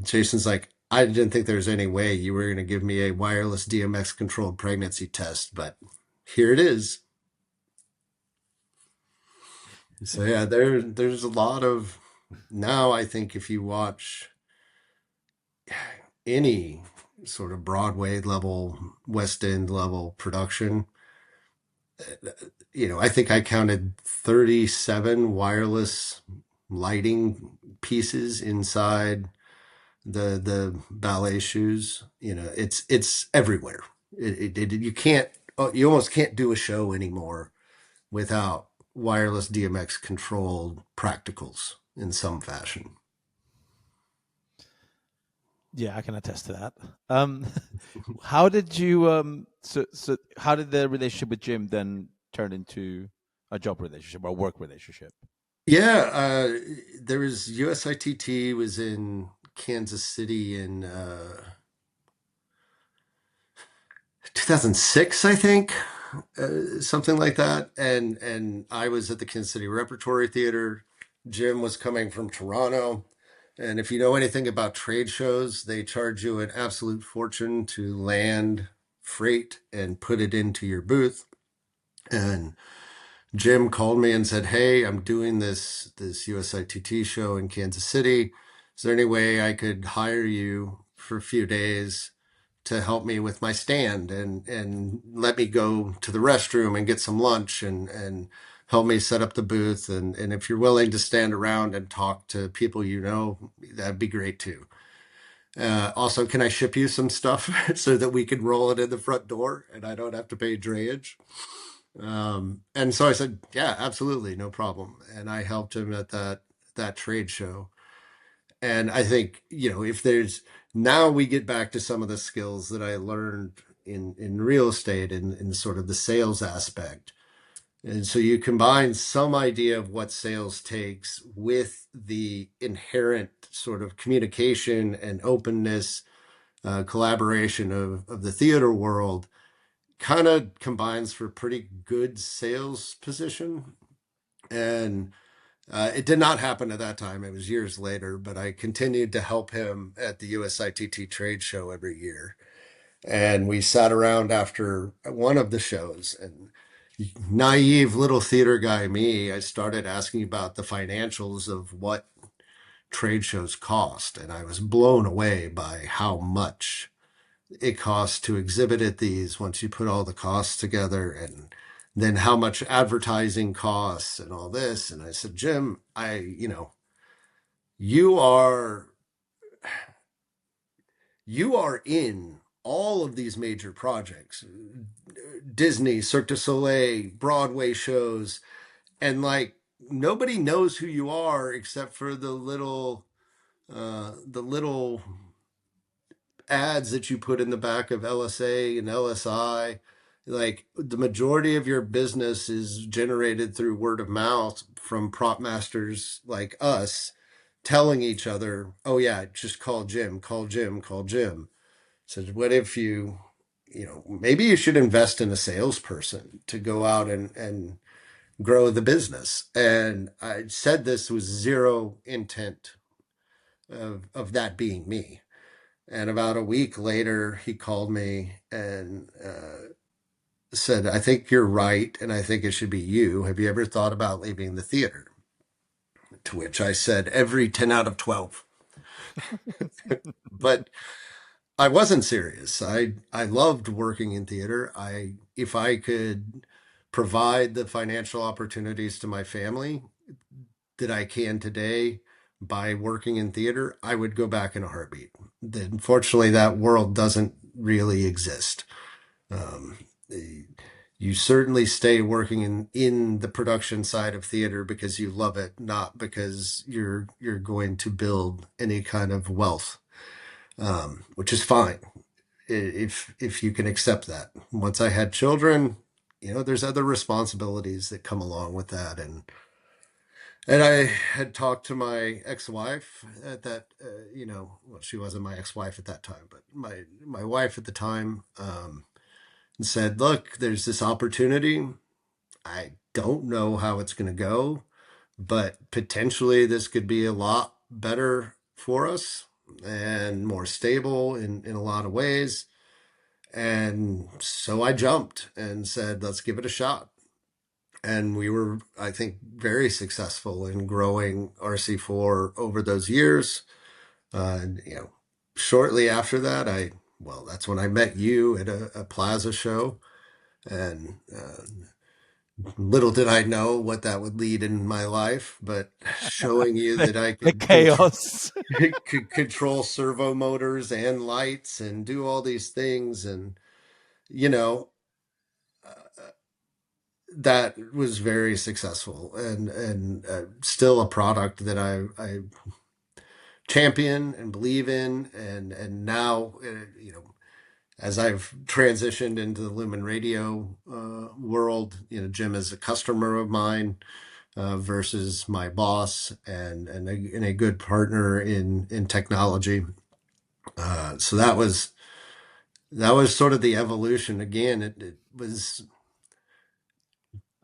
Jason's like, "I didn't think there was any way you were going to give me a wireless DMX controlled pregnancy test, but here it is." So yeah, there's a lot of, now I think if you watch any sort of Broadway level, West End level production, I think I counted 37 wireless lighting pieces inside the ballet shoes. It's everywhere. You almost can't do a show anymore without wireless DMX controlled practicals in some fashion. Yeah, I can attest to that. How did you so how did the relationship with Jim then turn into a job relationship or a work relationship? Yeah, there was USITT was in Kansas City in 2006, I think, something like that. And I was at the Kansas City Repertory Theater. Jim was coming from Toronto. And if you know anything about trade shows, they charge you an absolute fortune to land freight and put it into your booth. And Jim called me and said, "Hey, I'm doing this USITT show in Kansas City. Is there any way I could hire you for a few days to help me with my stand and let me go to the restroom and get some lunch and help me set up the booth, and if you're willing to stand around and talk to people, that'd be great too. Also, can I ship you some stuff so that we can roll it in the front door and I don't have to pay drayage?" And so I said, "Yeah, absolutely, no problem." And I helped him at that trade show. And I think, if there's now we get back to some of the skills that I learned in real estate and in sort of the sales aspect. And so you combine some idea of what sales takes with the inherent sort of communication and openness, collaboration of the theater world, kind of combines for a pretty good sales position. And it did not happen at that time. It was years later, but I continued to help him at the USITT trade show every year. And we sat around after one of the shows, and naive little theater guy me, I started asking about the financials of what trade shows cost. And I was blown away by how much it costs to exhibit at these once you put all the costs together, and then how much advertising costs and all this. And I said, "Jim, you are you are in all of these major projects, Disney, Cirque du Soleil, Broadway shows, and like nobody knows who you are except for the little ads that you put in the back of LSA and LSI. Like the majority of your business is generated through word of mouth from prop masters like us telling each other, 'Oh yeah, just call Jim, call Jim, call Jim.'" So what if maybe you should invest in a salesperson to go out and grow the business. And I said this with zero intent of that being me. And about a week later, he called me and said, "I think you're right, and I think it should be you. Have you ever thought about leaving the theater?" To which I said, every 10 out of 12. But I wasn't serious. I loved working in theater. If I could provide the financial opportunities to my family that I can today by working in theater, I would go back in a heartbeat. Unfortunately, that world doesn't really exist. Um, you certainly stay working in the production side of theater because you love it, not because you're going to build any kind of wealth, which is fine if you can accept that. Once I had children, there's other responsibilities that come along with that, and I had talked to my ex-wife at that, well, she wasn't my ex-wife at that time, but my wife at the time, and said, "Look, there's this opportunity. I don't know how it's going to go, but potentially this could be a lot better for us and more stable in a lot of ways." And so I jumped and said, "Let's give it a shot." And we were, I think, very successful in growing RC4 over those years. And, shortly after that, well, that's when I met you at a Plaza show. And little did I know what that would lead in my life, but showing you that I The could chaos. could control servo motors and lights and do all these things. And, you know, that was very successful and still a product that I champion and believe in. And now, as I've transitioned into the LumenRadio world, Jim is a customer of mine versus my boss, and a good partner in technology. So that was sort of the evolution. Again, it was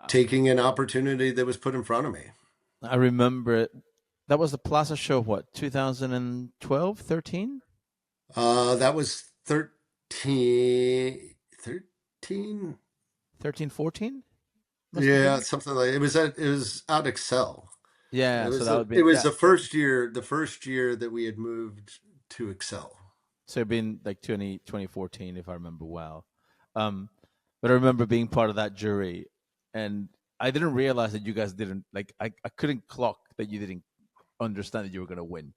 taking an opportunity that was put in front of me. I remember That was the Plaza show, what, 2012, 13? That was 13, 13. 13, 14? Must have Yeah, been. something like it was out Excel. Yeah, so that would It be, was yeah. the first year that we had moved to Excel. So it'd been like 2014, if I remember well. Um, but I remember being part of that jury, and I didn't realize that you guys didn't, like, I couldn't clock that you didn't understand that you were going to win,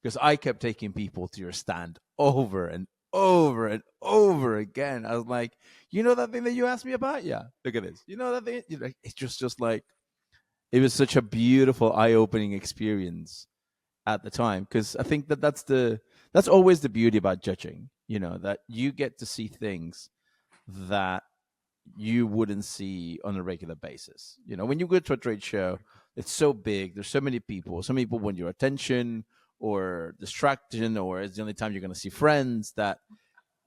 because I kept taking people to your stand over and over and over again. I was like, you know that thing that you asked me about? Yeah, look at this. You know that thing? You know, it's just like, it was such a beautiful, eye-opening experience at the time, because I think that that's always the beauty about judging. You know, that you get to see things that you wouldn't see on a regular basis. You know, when you go to a trade show, it's so big. There's so many people. Some people want your attention or distraction, or it's the only time you're going to see friends, that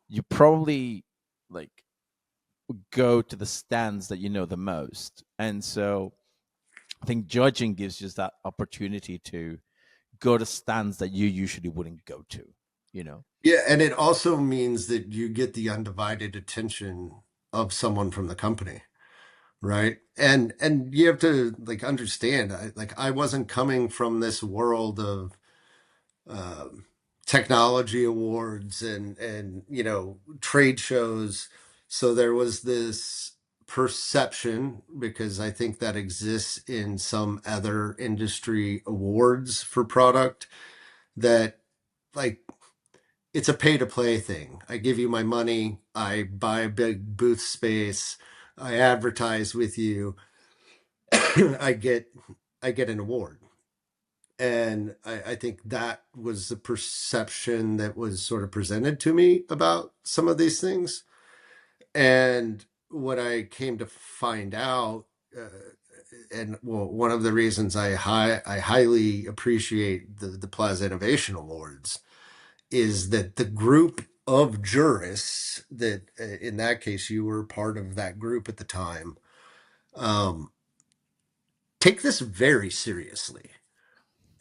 you probably like go to the stands that you know the most. And so I think judging gives you that opportunity to go to stands that you usually wouldn't go to, you know? Yeah, and it also means that you get the undivided attention of someone from the company, right? And you have to like understand, I wasn't coming from this world of um, technology awards and trade shows. So there was this perception, because I think that exists in some other industry awards for product, that like it's a pay to play thing. I give you my money, I buy a big booth space, I advertise with you, I get an award. And I think that was the perception that was sort of presented to me about some of these things. And what I came to find out, and well, one of the reasons I highly appreciate the Plaza Innovation Awards, is that the group of jurists that, in that case, you were part of that group at the time, um, take this very seriously.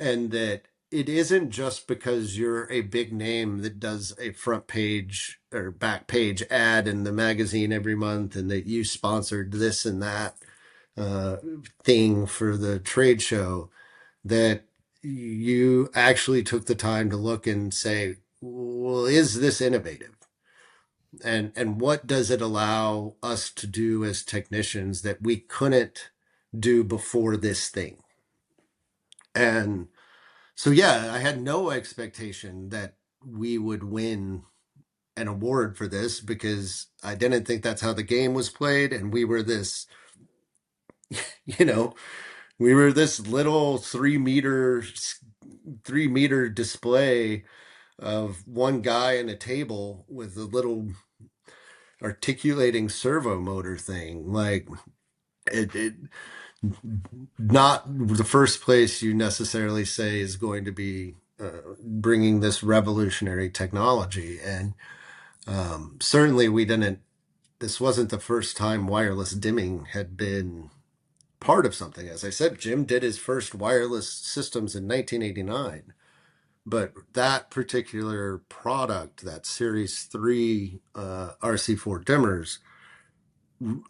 And that it isn't just because you're a big name that does a front page or back page ad in the magazine every month, and that you sponsored this and that uh, thing for the trade show, that you actually took the time to look and say, well, is this innovative? And what does it allow us to do as technicians that we couldn't do before this thing? And so, yeah, I had no expectation that we would win an award for this, because I didn't think that's how the game was played. And you know, we were this little 3 meter display of one guy and a table with a little articulating servo motor thing. Like it not the first place you necessarily say is going to be bringing this revolutionary technology. And certainly we didn't, this wasn't the first time wireless dimming had been part of something. As I said, Jim did his first wireless systems in 1989. But that particular product, that Series 3 RC4 dimmers,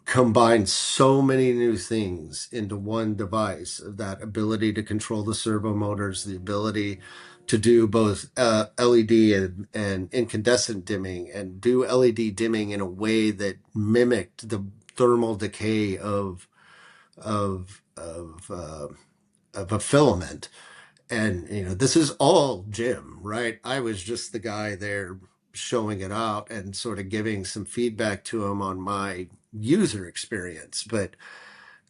combined so many new things into one device. That ability to control the servo motors, the ability to do both LED and incandescent dimming, and do LED dimming in a way that mimicked the thermal decay of of uh, of a filament. And this is all Jim, right? I was just the guy there showing it out and sort of giving some feedback to him on my user experience. But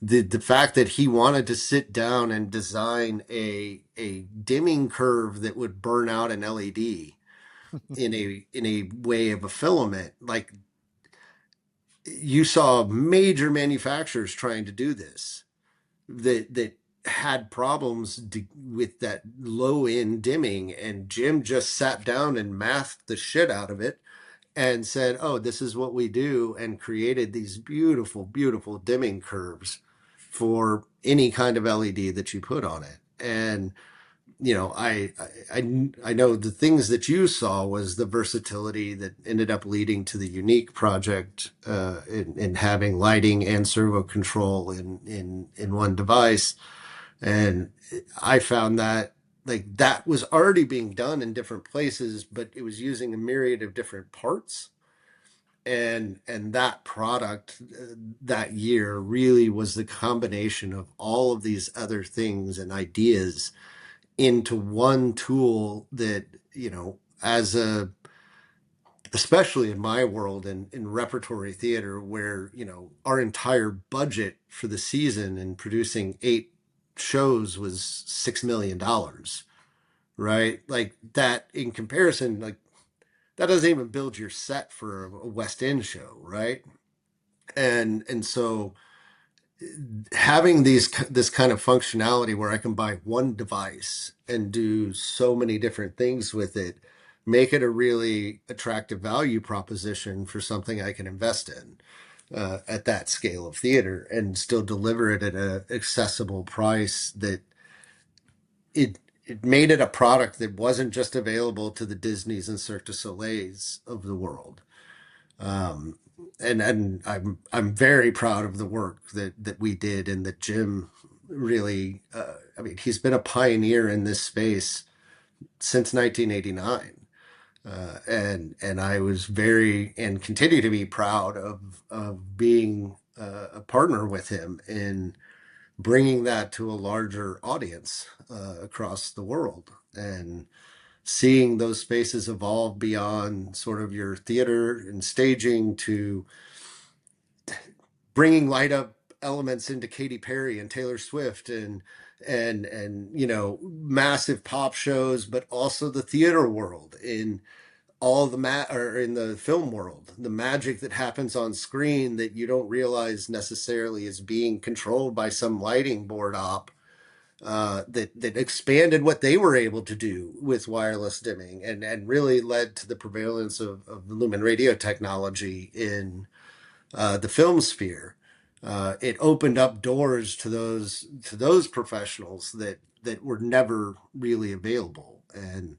the fact that he wanted to sit down and design a dimming curve that would burn out an LED in a way of a filament, like, you saw major manufacturers trying to do this, that had problems with that low end dimming, and Jim just sat down and mathed the shit out of it and said, oh, this is what we do, and created these beautiful, beautiful dimming curves for any kind of LED that you put on it. And I know the things that you saw was the versatility that ended up leading to the unique project in having lighting and servo control in one device. And I found that like that was already being done in different places, but it was using a myriad of different parts. And that product that year really was the combination of all of these other things and ideas into one tool that, as a, especially in my world in repertory theater, where, our entire budget for the season and producing 8 shows was $6 million, right? Like that in comparison, like that doesn't even build your set for a West End show, right? And so having this kind of functionality where I can buy one device and do so many different things with it, make it a really attractive value proposition for something I can invest in at that scale of theater and still deliver it at an accessible price that it made it a product that wasn't just available to the Disneys and Cirque du Soleils of the world. And I'm very proud of the work that we did and that Jim really. I mean, he's been a pioneer in this space since 1989, and I was very and continue to be proud of being a partner with him in bringing that to a larger audience across the world and seeing those spaces evolve beyond sort of your theater and staging to bringing light up elements into Katy Perry and Taylor Swift and massive pop shows, but also the theater world in all the or in the film world, the magic that happens on screen that you don't realize necessarily is being controlled by some lighting board op that expanded what they were able to do with wireless dimming and really led to the prevalence of the LumenRadio technology in the film sphere. It opened up doors to those professionals that were never really available. And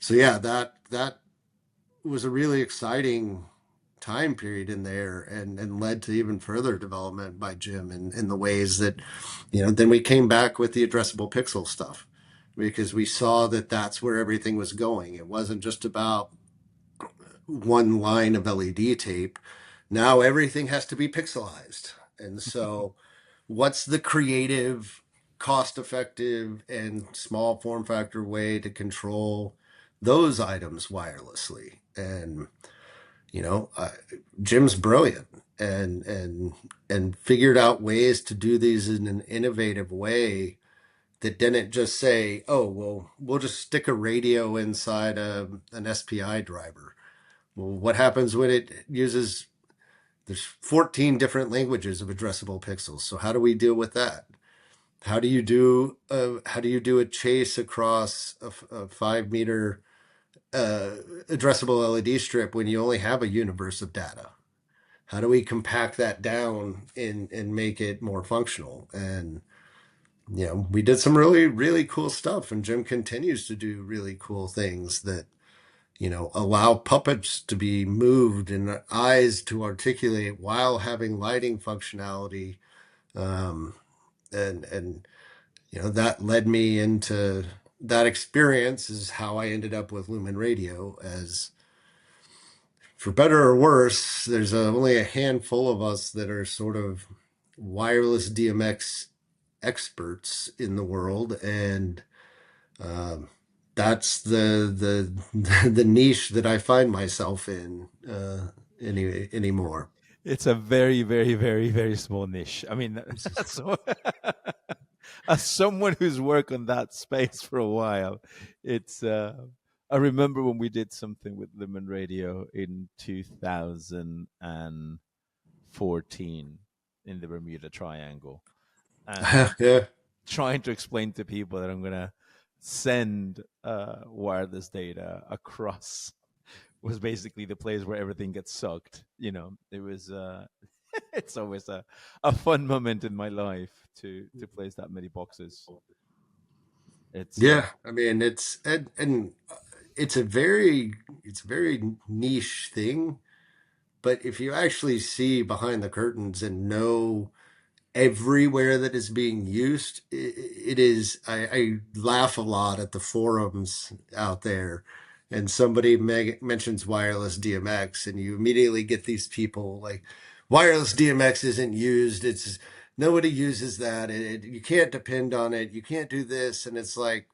so yeah, that was a really exciting time period in there and led to even further development by Jim in the ways that, then we came back with the addressable pixel stuff because we saw that that's where everything was going. It wasn't just about one line of LED tape. Now everything has to be pixelized. And so what's the creative, cost effective, and small form factor way to control those items wirelessly? And Jim's brilliant and figured out ways to do these in an innovative way that didn't just say, oh, well, we'll just stick a radio inside an SPI driver. Well, what happens when it uses, there's 14 different languages of addressable pixels. So how do we deal with that? How do you do a chase across a 5 meter addressable LED strip when you only have a universe of data? How do we compact that down and make it more functional? And we did some really, really cool stuff, and Jim continues to do really cool things that allow puppets to be moved and eyes to articulate while having lighting functionality. And that led me into that experience is how I ended up with LumenRadio. As for better or worse, there's only a handful of us that are sort of wireless DMX experts in the world, and that's the the niche that I find myself in anymore. It's a very, very, very, very small niche. I mean, that's as someone who's worked on that space for a while, it's. I remember when we did something with LumenRadio in 2014 in the Bermuda Triangle, and Yeah. trying to explain to people that I'm gonna send wireless data across was basically the place where everything gets sucked. It was it's always a fun moment in my life to place that many boxes. It's Yeah, I mean and it's a very niche thing, but if you actually see behind the curtains and know everywhere that is being used, it is. I laugh a lot at the forums out there, and somebody mentions wireless DMX, and you immediately get these people like, wireless DMX isn't used. It's nobody uses that. You can't depend on it. You can't do this, and it's like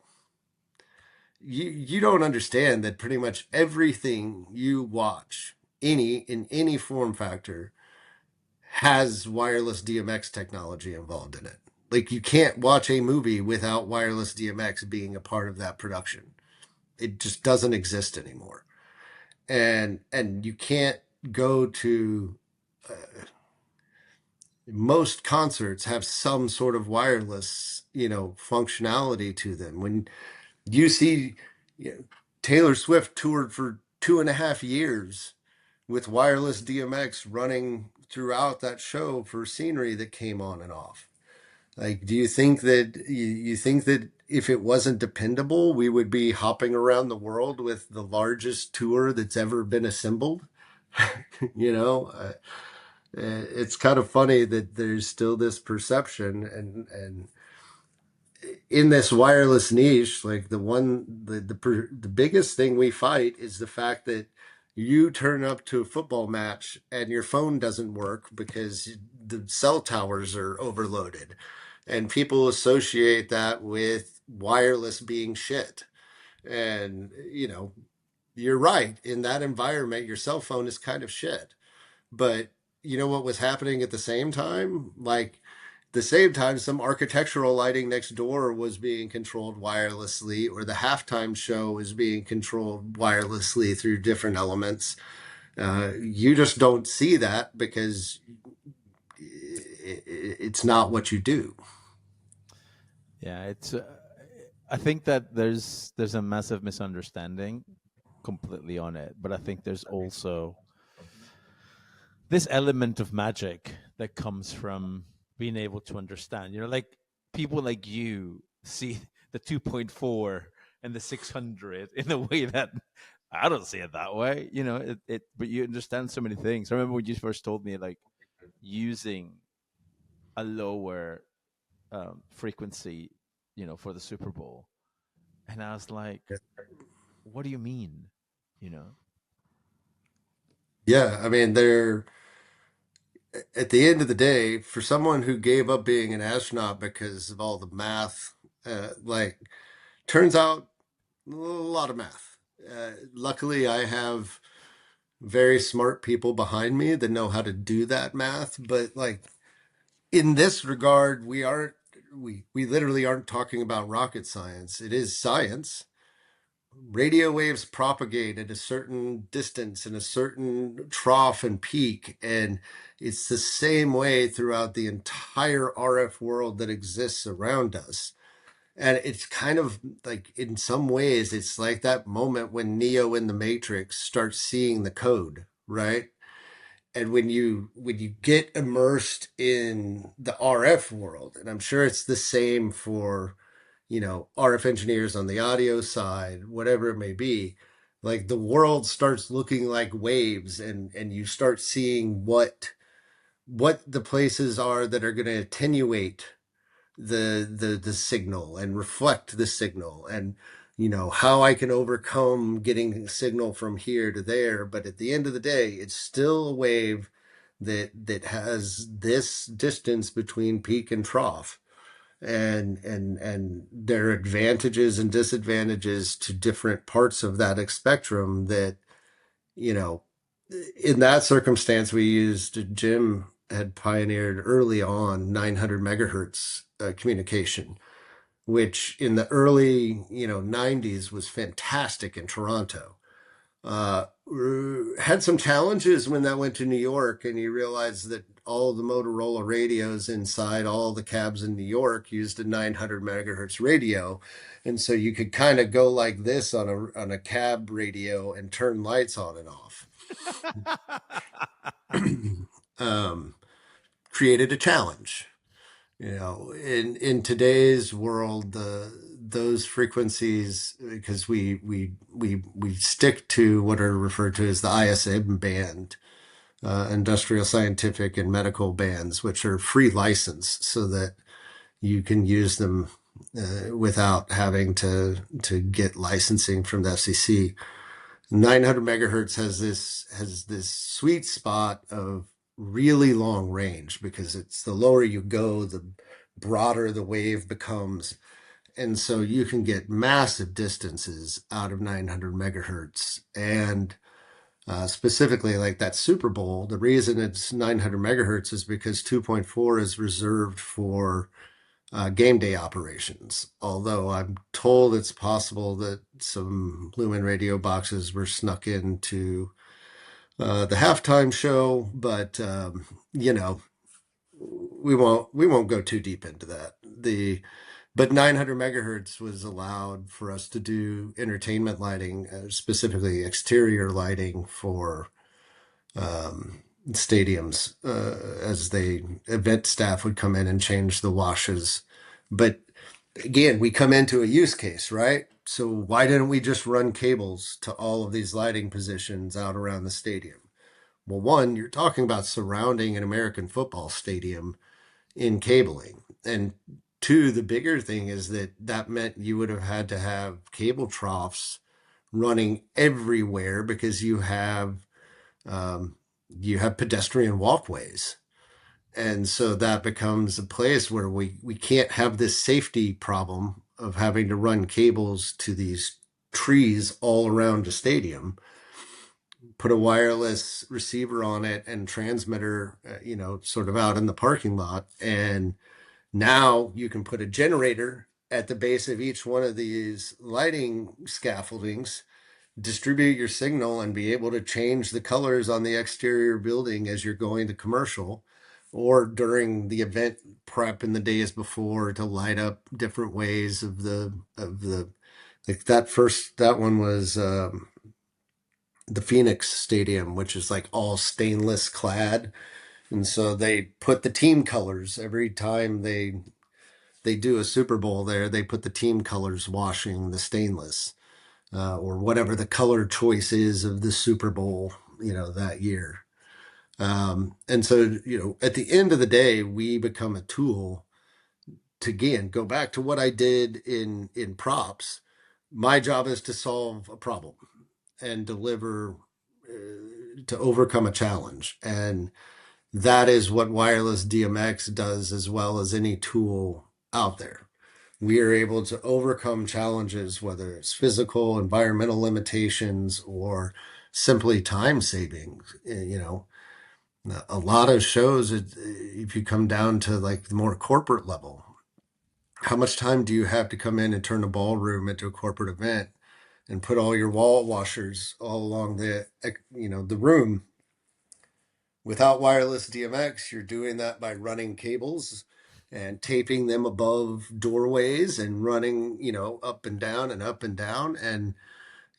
you don't understand that pretty much everything you watch, in any form factor, has wireless DMX technology involved in it. Like you can't watch a movie without wireless DMX being a part of that production. It just doesn't exist anymore. And you can't go to most concerts have some sort of wireless, functionality to them. When you see, you know, Taylor Swift toured for 2.5 years with wireless DMX running throughout that show for scenery that came on and off. Like, do you think that you think that if it wasn't dependable, we would be hopping around the world with the largest tour that's ever been assembled? you know, uh, it's kind of funny that there's still this perception, and in this wireless niche, like the biggest thing we fight is the fact that you turn up to a football match and your phone doesn't work because the cell towers are overloaded, and people associate that with wireless being shit. And you're right. In that environment, your cell phone is kind of shit. But you know what was happening at the same time? Like the same time, some architectural lighting next door was being controlled wirelessly, or the halftime show is being controlled wirelessly through different elements. You just don't see that because it's not what you do. yeah, it's. I think that there's a massive misunderstanding completely on it, but I think there's also this element of magic that comes from being able to understand. Like people like you see the 2.4 and the 600 in a way that I don't see it that way. But you understand so many things. I remember when you first told me like using a lower frequency, for the Super Bowl, and I was like, "What do you mean?" You know? Yeah, I mean, they're at the end of the day, for someone who gave up being an astronaut because of all the math, like, turns out a lot of math. Luckily, I have very smart people behind me that know how to do that math. But like in this regard, we literally aren't talking about rocket science. It is science. Radio waves propagate at a certain distance and a certain trough and peak, and it's the same way throughout the entire RF world that exists around us. And it's kind of like, in some ways, it's like that moment when Neo in the Matrix starts seeing the code, right? And when you get immersed in the RF world, and I'm sure it's the same for, RF engineers on the audio side, whatever it may be, like the world starts looking like waves, and you start seeing what the places are that are going to attenuate the signal and reflect the signal, and how I can overcome getting signal from here to there. But at the end of the day, it's still a wave that has this distance between peak and trough, and there are advantages and disadvantages to different parts of that spectrum that, you know in that circumstance, we used Jim had pioneered early on 900 megahertz communication, which in the early 90s was fantastic in Toronto. Uh, had some challenges when that went to New York, and you realize that all the Motorola radios inside all the cabs in New York used a 900 megahertz radio, and so you could kind of go like this on a cab radio and turn lights on and off. um, Created a challenge. In today's world, those frequencies, because we stick to what are referred to as the ISM band, industrial, scientific, and medical bands, which are free license, so that you can use them without having to get licensing from the FCC. 900 megahertz has this sweet spot of really long range, because it's the lower you go, the broader the wave becomes. And so you can get massive distances out of 900 megahertz. And specifically, like that Super Bowl, the reason it's 900 megahertz is because 2.4 is reserved for game day operations. Although I'm told it's possible that some LumenRadio boxes were snuck into the halftime show, but we won't go too deep into that. But 900 megahertz was allowed for us to do entertainment lighting, specifically exterior lighting for stadiums, as event staff would come in and change the washes. But again, we come into a use case, right? So why didn't we just run cables to all of these lighting positions out around the stadium? Well, one, you're talking about surrounding an American football stadium in cabling. And two, the bigger thing is that meant you would have had to have cable troughs running everywhere, because you have pedestrian walkways. And so that becomes a place where we can't have this safety problem of having to run cables to these trees all around the stadium, put a wireless receiver on it and transmitter, sort of out in the parking lot. And now you can put a generator at the base of each one of these lighting scaffoldings, distribute your signal, and be able to change the colors on the exterior building as you're going to commercial, or during the event prep in the days before, to light up different ways of the like that one was the Phoenix Stadium, which is like all stainless clad. And so they put the team colors every time they do a Super Bowl there. They put the team colors washing the stainless, or whatever the color choice is of the Super Bowl, that year. And so, at the end of the day, we become a tool to, again, go back to what I did in props. My job is to solve a problem and deliver, to overcome a challenge. And that is what wireless DMX does, as well as any tool out there. We are able to overcome challenges, whether it's physical, environmental limitations, or simply time savings. A lot of shows, if you come down to like the more corporate level, how much time do you have to come in and turn a ballroom into a corporate event and put all your wall washers all along the room? Without wireless DMX, you're doing that by running cables and taping them above doorways and running, up and down and up and down. And,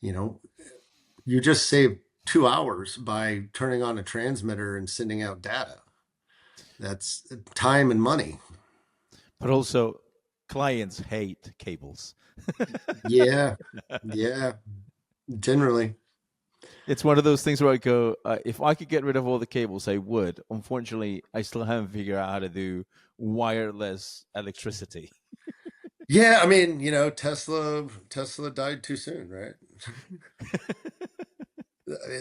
you just save 2 hours by turning on a transmitter and sending out data. That's time and money. But also, clients hate cables. Yeah. Generally. It's one of those things where I go, if I could get rid of all the cables, I would. Unfortunately, I still haven't figured out how to do wireless electricity. Yeah, I mean, Tesla died too soon, right?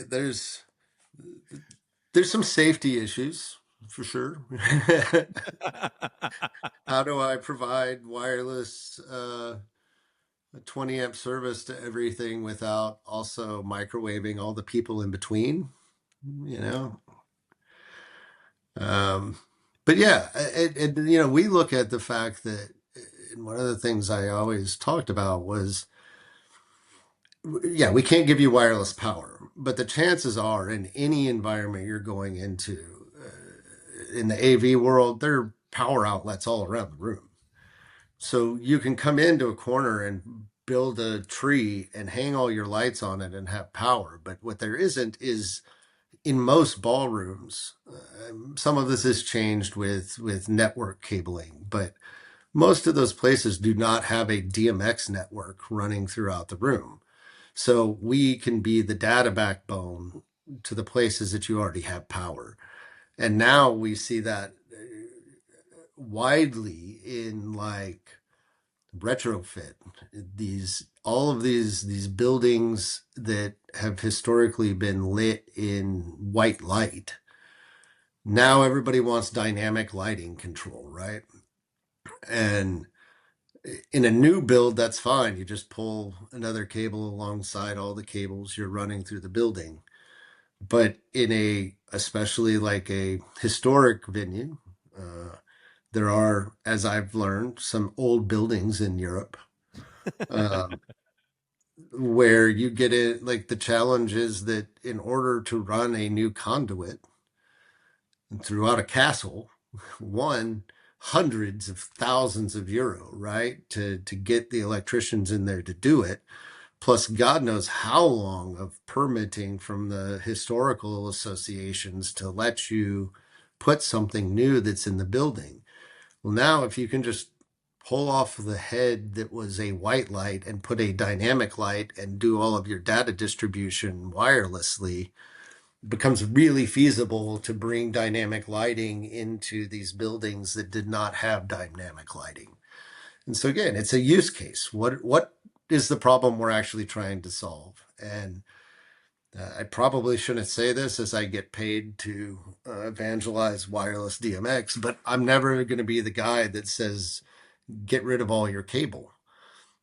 There's some safety issues for sure. How do I provide wireless 20 amp service to everything without also microwaving all the people in between, but yeah, we look at the fact that, and one of the things I always talked about was, we can't give you wireless power, but the chances are in any environment you're going into, in the AV world, there are power outlets all around the room. So you can come into a corner and build a tree and hang all your lights on it and have power. But what there isn't is, in most ballrooms, some of this has changed with network cabling, but most of those places do not have a DMX network running throughout the room. So we can be the data backbone to the places that you already have power. And now we see that widely in like retrofit, all of these buildings that have historically been lit in white light. Now everybody wants dynamic lighting control, right? And in a new build, that's fine. You just pull another cable alongside all the cables you're running through the building. But in especially like a historic venue, there are, as I've learned, some old buildings in Europe where you get it. Like the challenge is that in order to run a new conduit throughout a castle, one, hundreds of thousands of euro, right? To get the electricians in there to do it. Plus, God knows how long of permitting from the historical associations to let you put something new that's in the building. Well, now if you can just pull off the head that was a white light and put a dynamic light and do all of your data distribution wirelessly, it becomes really feasible to bring dynamic lighting into these buildings that did not have dynamic lighting. And so again, it's a use case. What is the problem we're actually trying to solve? And I probably shouldn't say this as I get paid to evangelize wireless DMX, but I'm never going to be the guy that says, get rid of all your cable.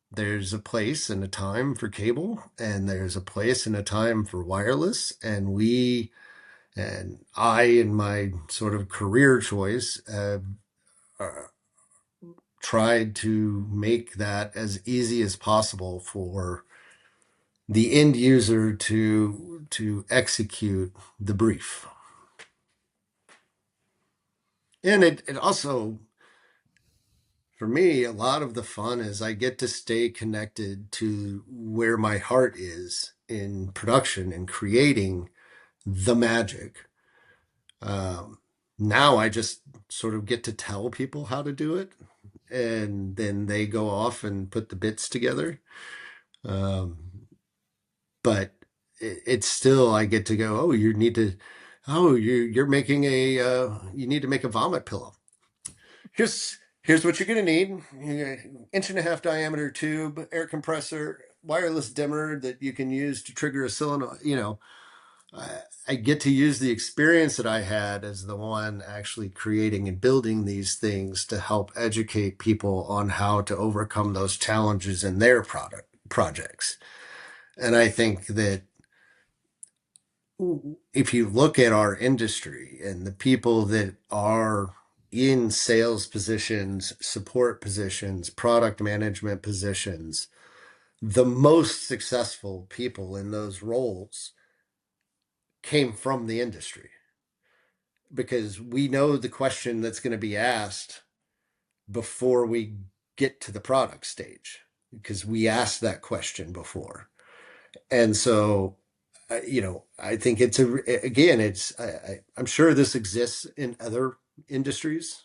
There's a place and a time for cable, and there's a place and a time for wireless. And I, in my sort of career choice, tried to make that as easy as possible for the end user to execute the brief. And it also, for me, a lot of the fun is I get to stay connected to where my heart is in production and creating the magic. Now I just sort of get to tell people how to do it, and then they go off and put the bits together. But it's still, I get to go, oh, you're making you need to make a vomit pillow. Here's what you're going to need. 1.5-inch diameter tube, air compressor, wireless dimmer that you can use to trigger a solenoid. I get to use the experience that I had as the one actually creating and building these things to help educate people on how to overcome those challenges in their projects. And I think that if you look at our industry and the people that are in sales positions, support positions, product management positions, the most successful people in those roles came from the industry, because we know the question that's going to be asked before we get to the product stage, because we asked that question before. And so I think I'm sure this exists in other industries.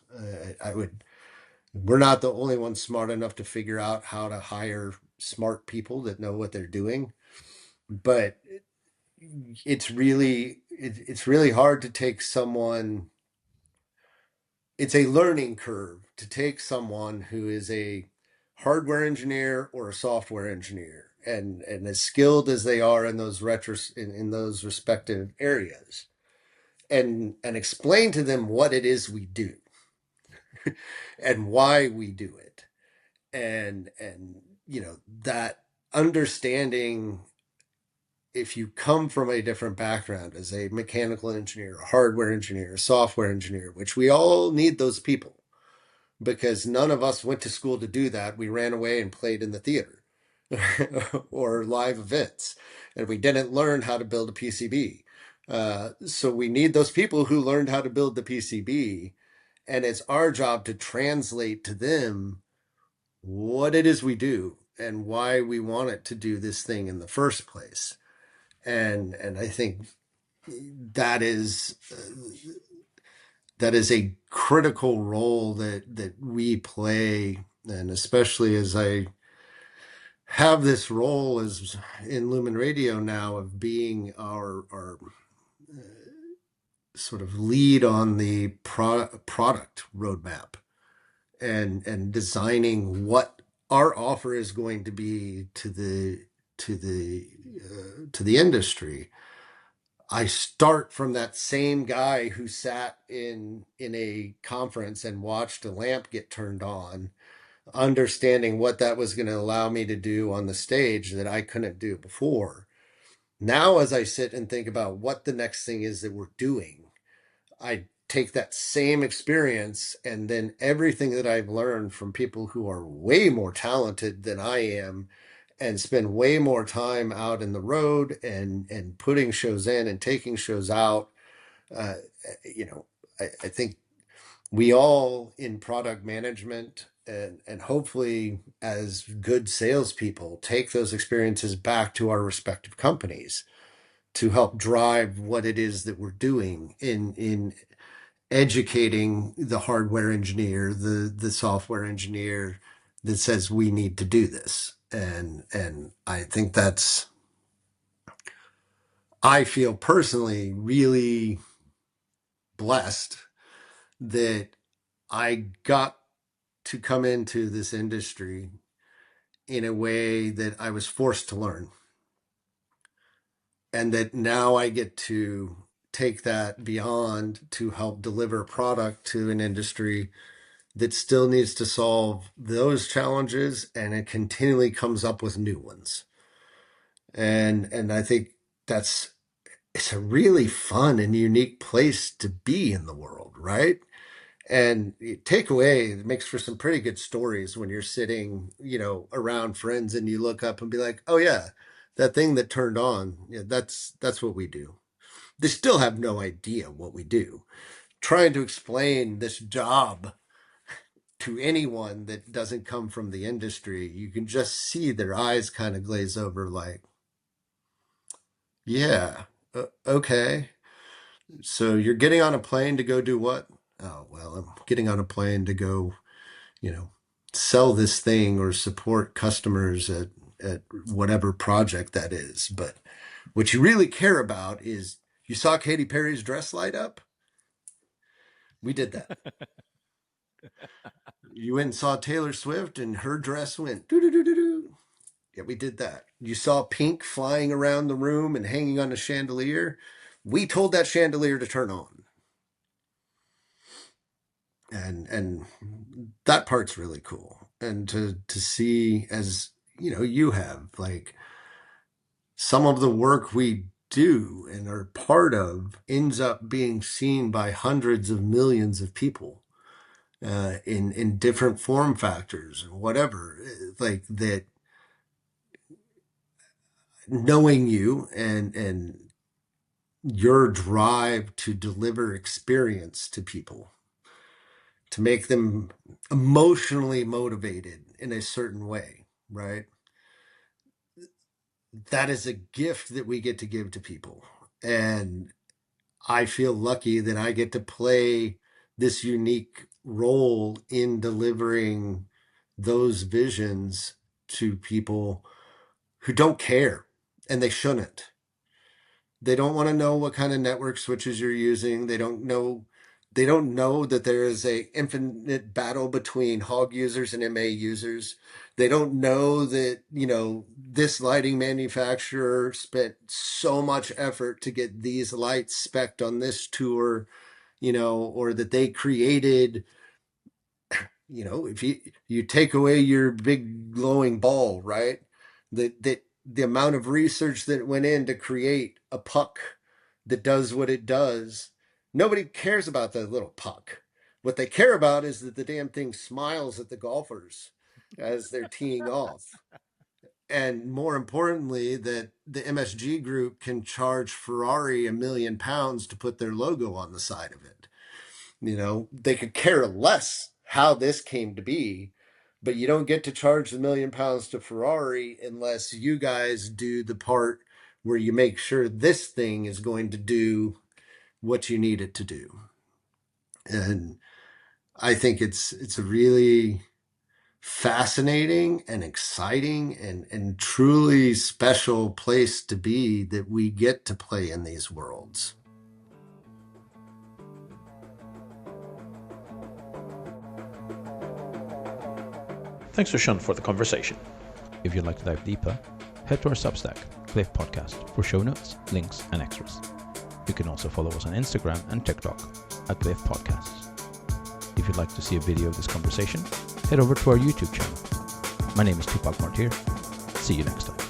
We're not the only ones smart enough to figure out how to hire smart people that know what they're doing, but it's really hard to take someone. It's a learning curve to take someone who is a hardware engineer or a software engineer, and as skilled as they are in those in those respective areas, and explain to them what it is we do and why we do it, and that understanding. If you come from a different background as a mechanical engineer, a hardware engineer, a software engineer, which we all need those people, because none of us went to school to do that. We ran away and played in the theater or live events, and we didn't learn how to build a PCB. So we need those people who learned how to build the PCB, and it's our job to translate to them what it is we do and why we want it to do this thing in the first place. And I think that is that is a critical role that we play, and especially as I have this role as in LumenRadio now of being our sort of lead on the product roadmap and designing what our offer is going to be to the industry. I start from that same guy who sat in a conference and watched a lamp get turned on, understanding what that was going to allow me to do on the stage that I couldn't do before. Now, as I sit and think about what the next thing is that we're doing, I take that same experience and then everything that I've learned from people who are way more talented than I am and spend way more time out in the road and putting shows in and taking shows out. Uh, I think we all in product management and hopefully as good salespeople take those experiences back to our respective companies to help drive what it is that we're doing in educating the hardware engineer, the software engineer that says we need to do this. And I think I feel personally really blessed that I got to come into this industry in a way that I was forced to learn. And that now I get to take that beyond to help deliver product to an industry that still needs to solve those challenges, and it continually comes up with new ones. And I think it's a really fun and unique place to be in the world, right? And takeaway, it makes for some pretty good stories when you're sitting, around friends and you look up and be like, oh yeah, that thing that turned on, yeah, that's what we do. They still have no idea what we do. Trying to explain this job to anyone that doesn't come from the industry, you can just see their eyes kind of glaze over like, yeah, okay. So you're getting on a plane to go do what? Oh, well, I'm getting on a plane to go, sell this thing or support customers at whatever project that is. But what you really care about is, you saw Katy Perry's dress light up? We did that. You went and saw Taylor Swift and her dress went doo-doo-doo-doo-doo. Yeah, we did that. You saw pink flying around the room and hanging on a chandelier. We told that chandelier to turn on. And that part's really cool. And to see, as you have, like, some of the work we do and are part of ends up being seen by hundreds of millions of people in different form factors and whatever, like that. Knowing you and your drive to deliver experience to people, to make them emotionally motivated in a certain way, right? That is a gift that we get to give to people. And I feel lucky that I get to play this unique role in delivering those visions to people who don't care, and they shouldn't. They don't want to know what kind of network switches you're using. They don't know that there is a infinite battle between hog users and MA users. They don't know that, this lighting manufacturer spent so much effort to get these lights spec'd on this tour, or that they created, if you take away your big glowing ball, right? That the amount of research that went in to create a puck that does what it does, nobody cares about that little puck. What they care about is that the damn thing smiles at the golfers as they're teeing off. And more importantly, that the MSG group can charge Ferrari £1 million to put their logo on the side of it. They could care less how this came to be, but you don't get to charge the £1 million to Ferrari unless you guys do the part where you make sure this thing is going to do what you need it to do. And I think it's a really fascinating and exciting and truly special place to be, that we get to play in these worlds. Thanks to Sean for the conversation. If you'd like to dive deeper, head to our Substack, glyph-podcast, for show notes, links, and extras. You can also follow us on Instagram and TikTok at glyph-podcasts. If you'd like to see a video of this conversation, head over to our YouTube channel. My name is Tupac Martyr. See you next time.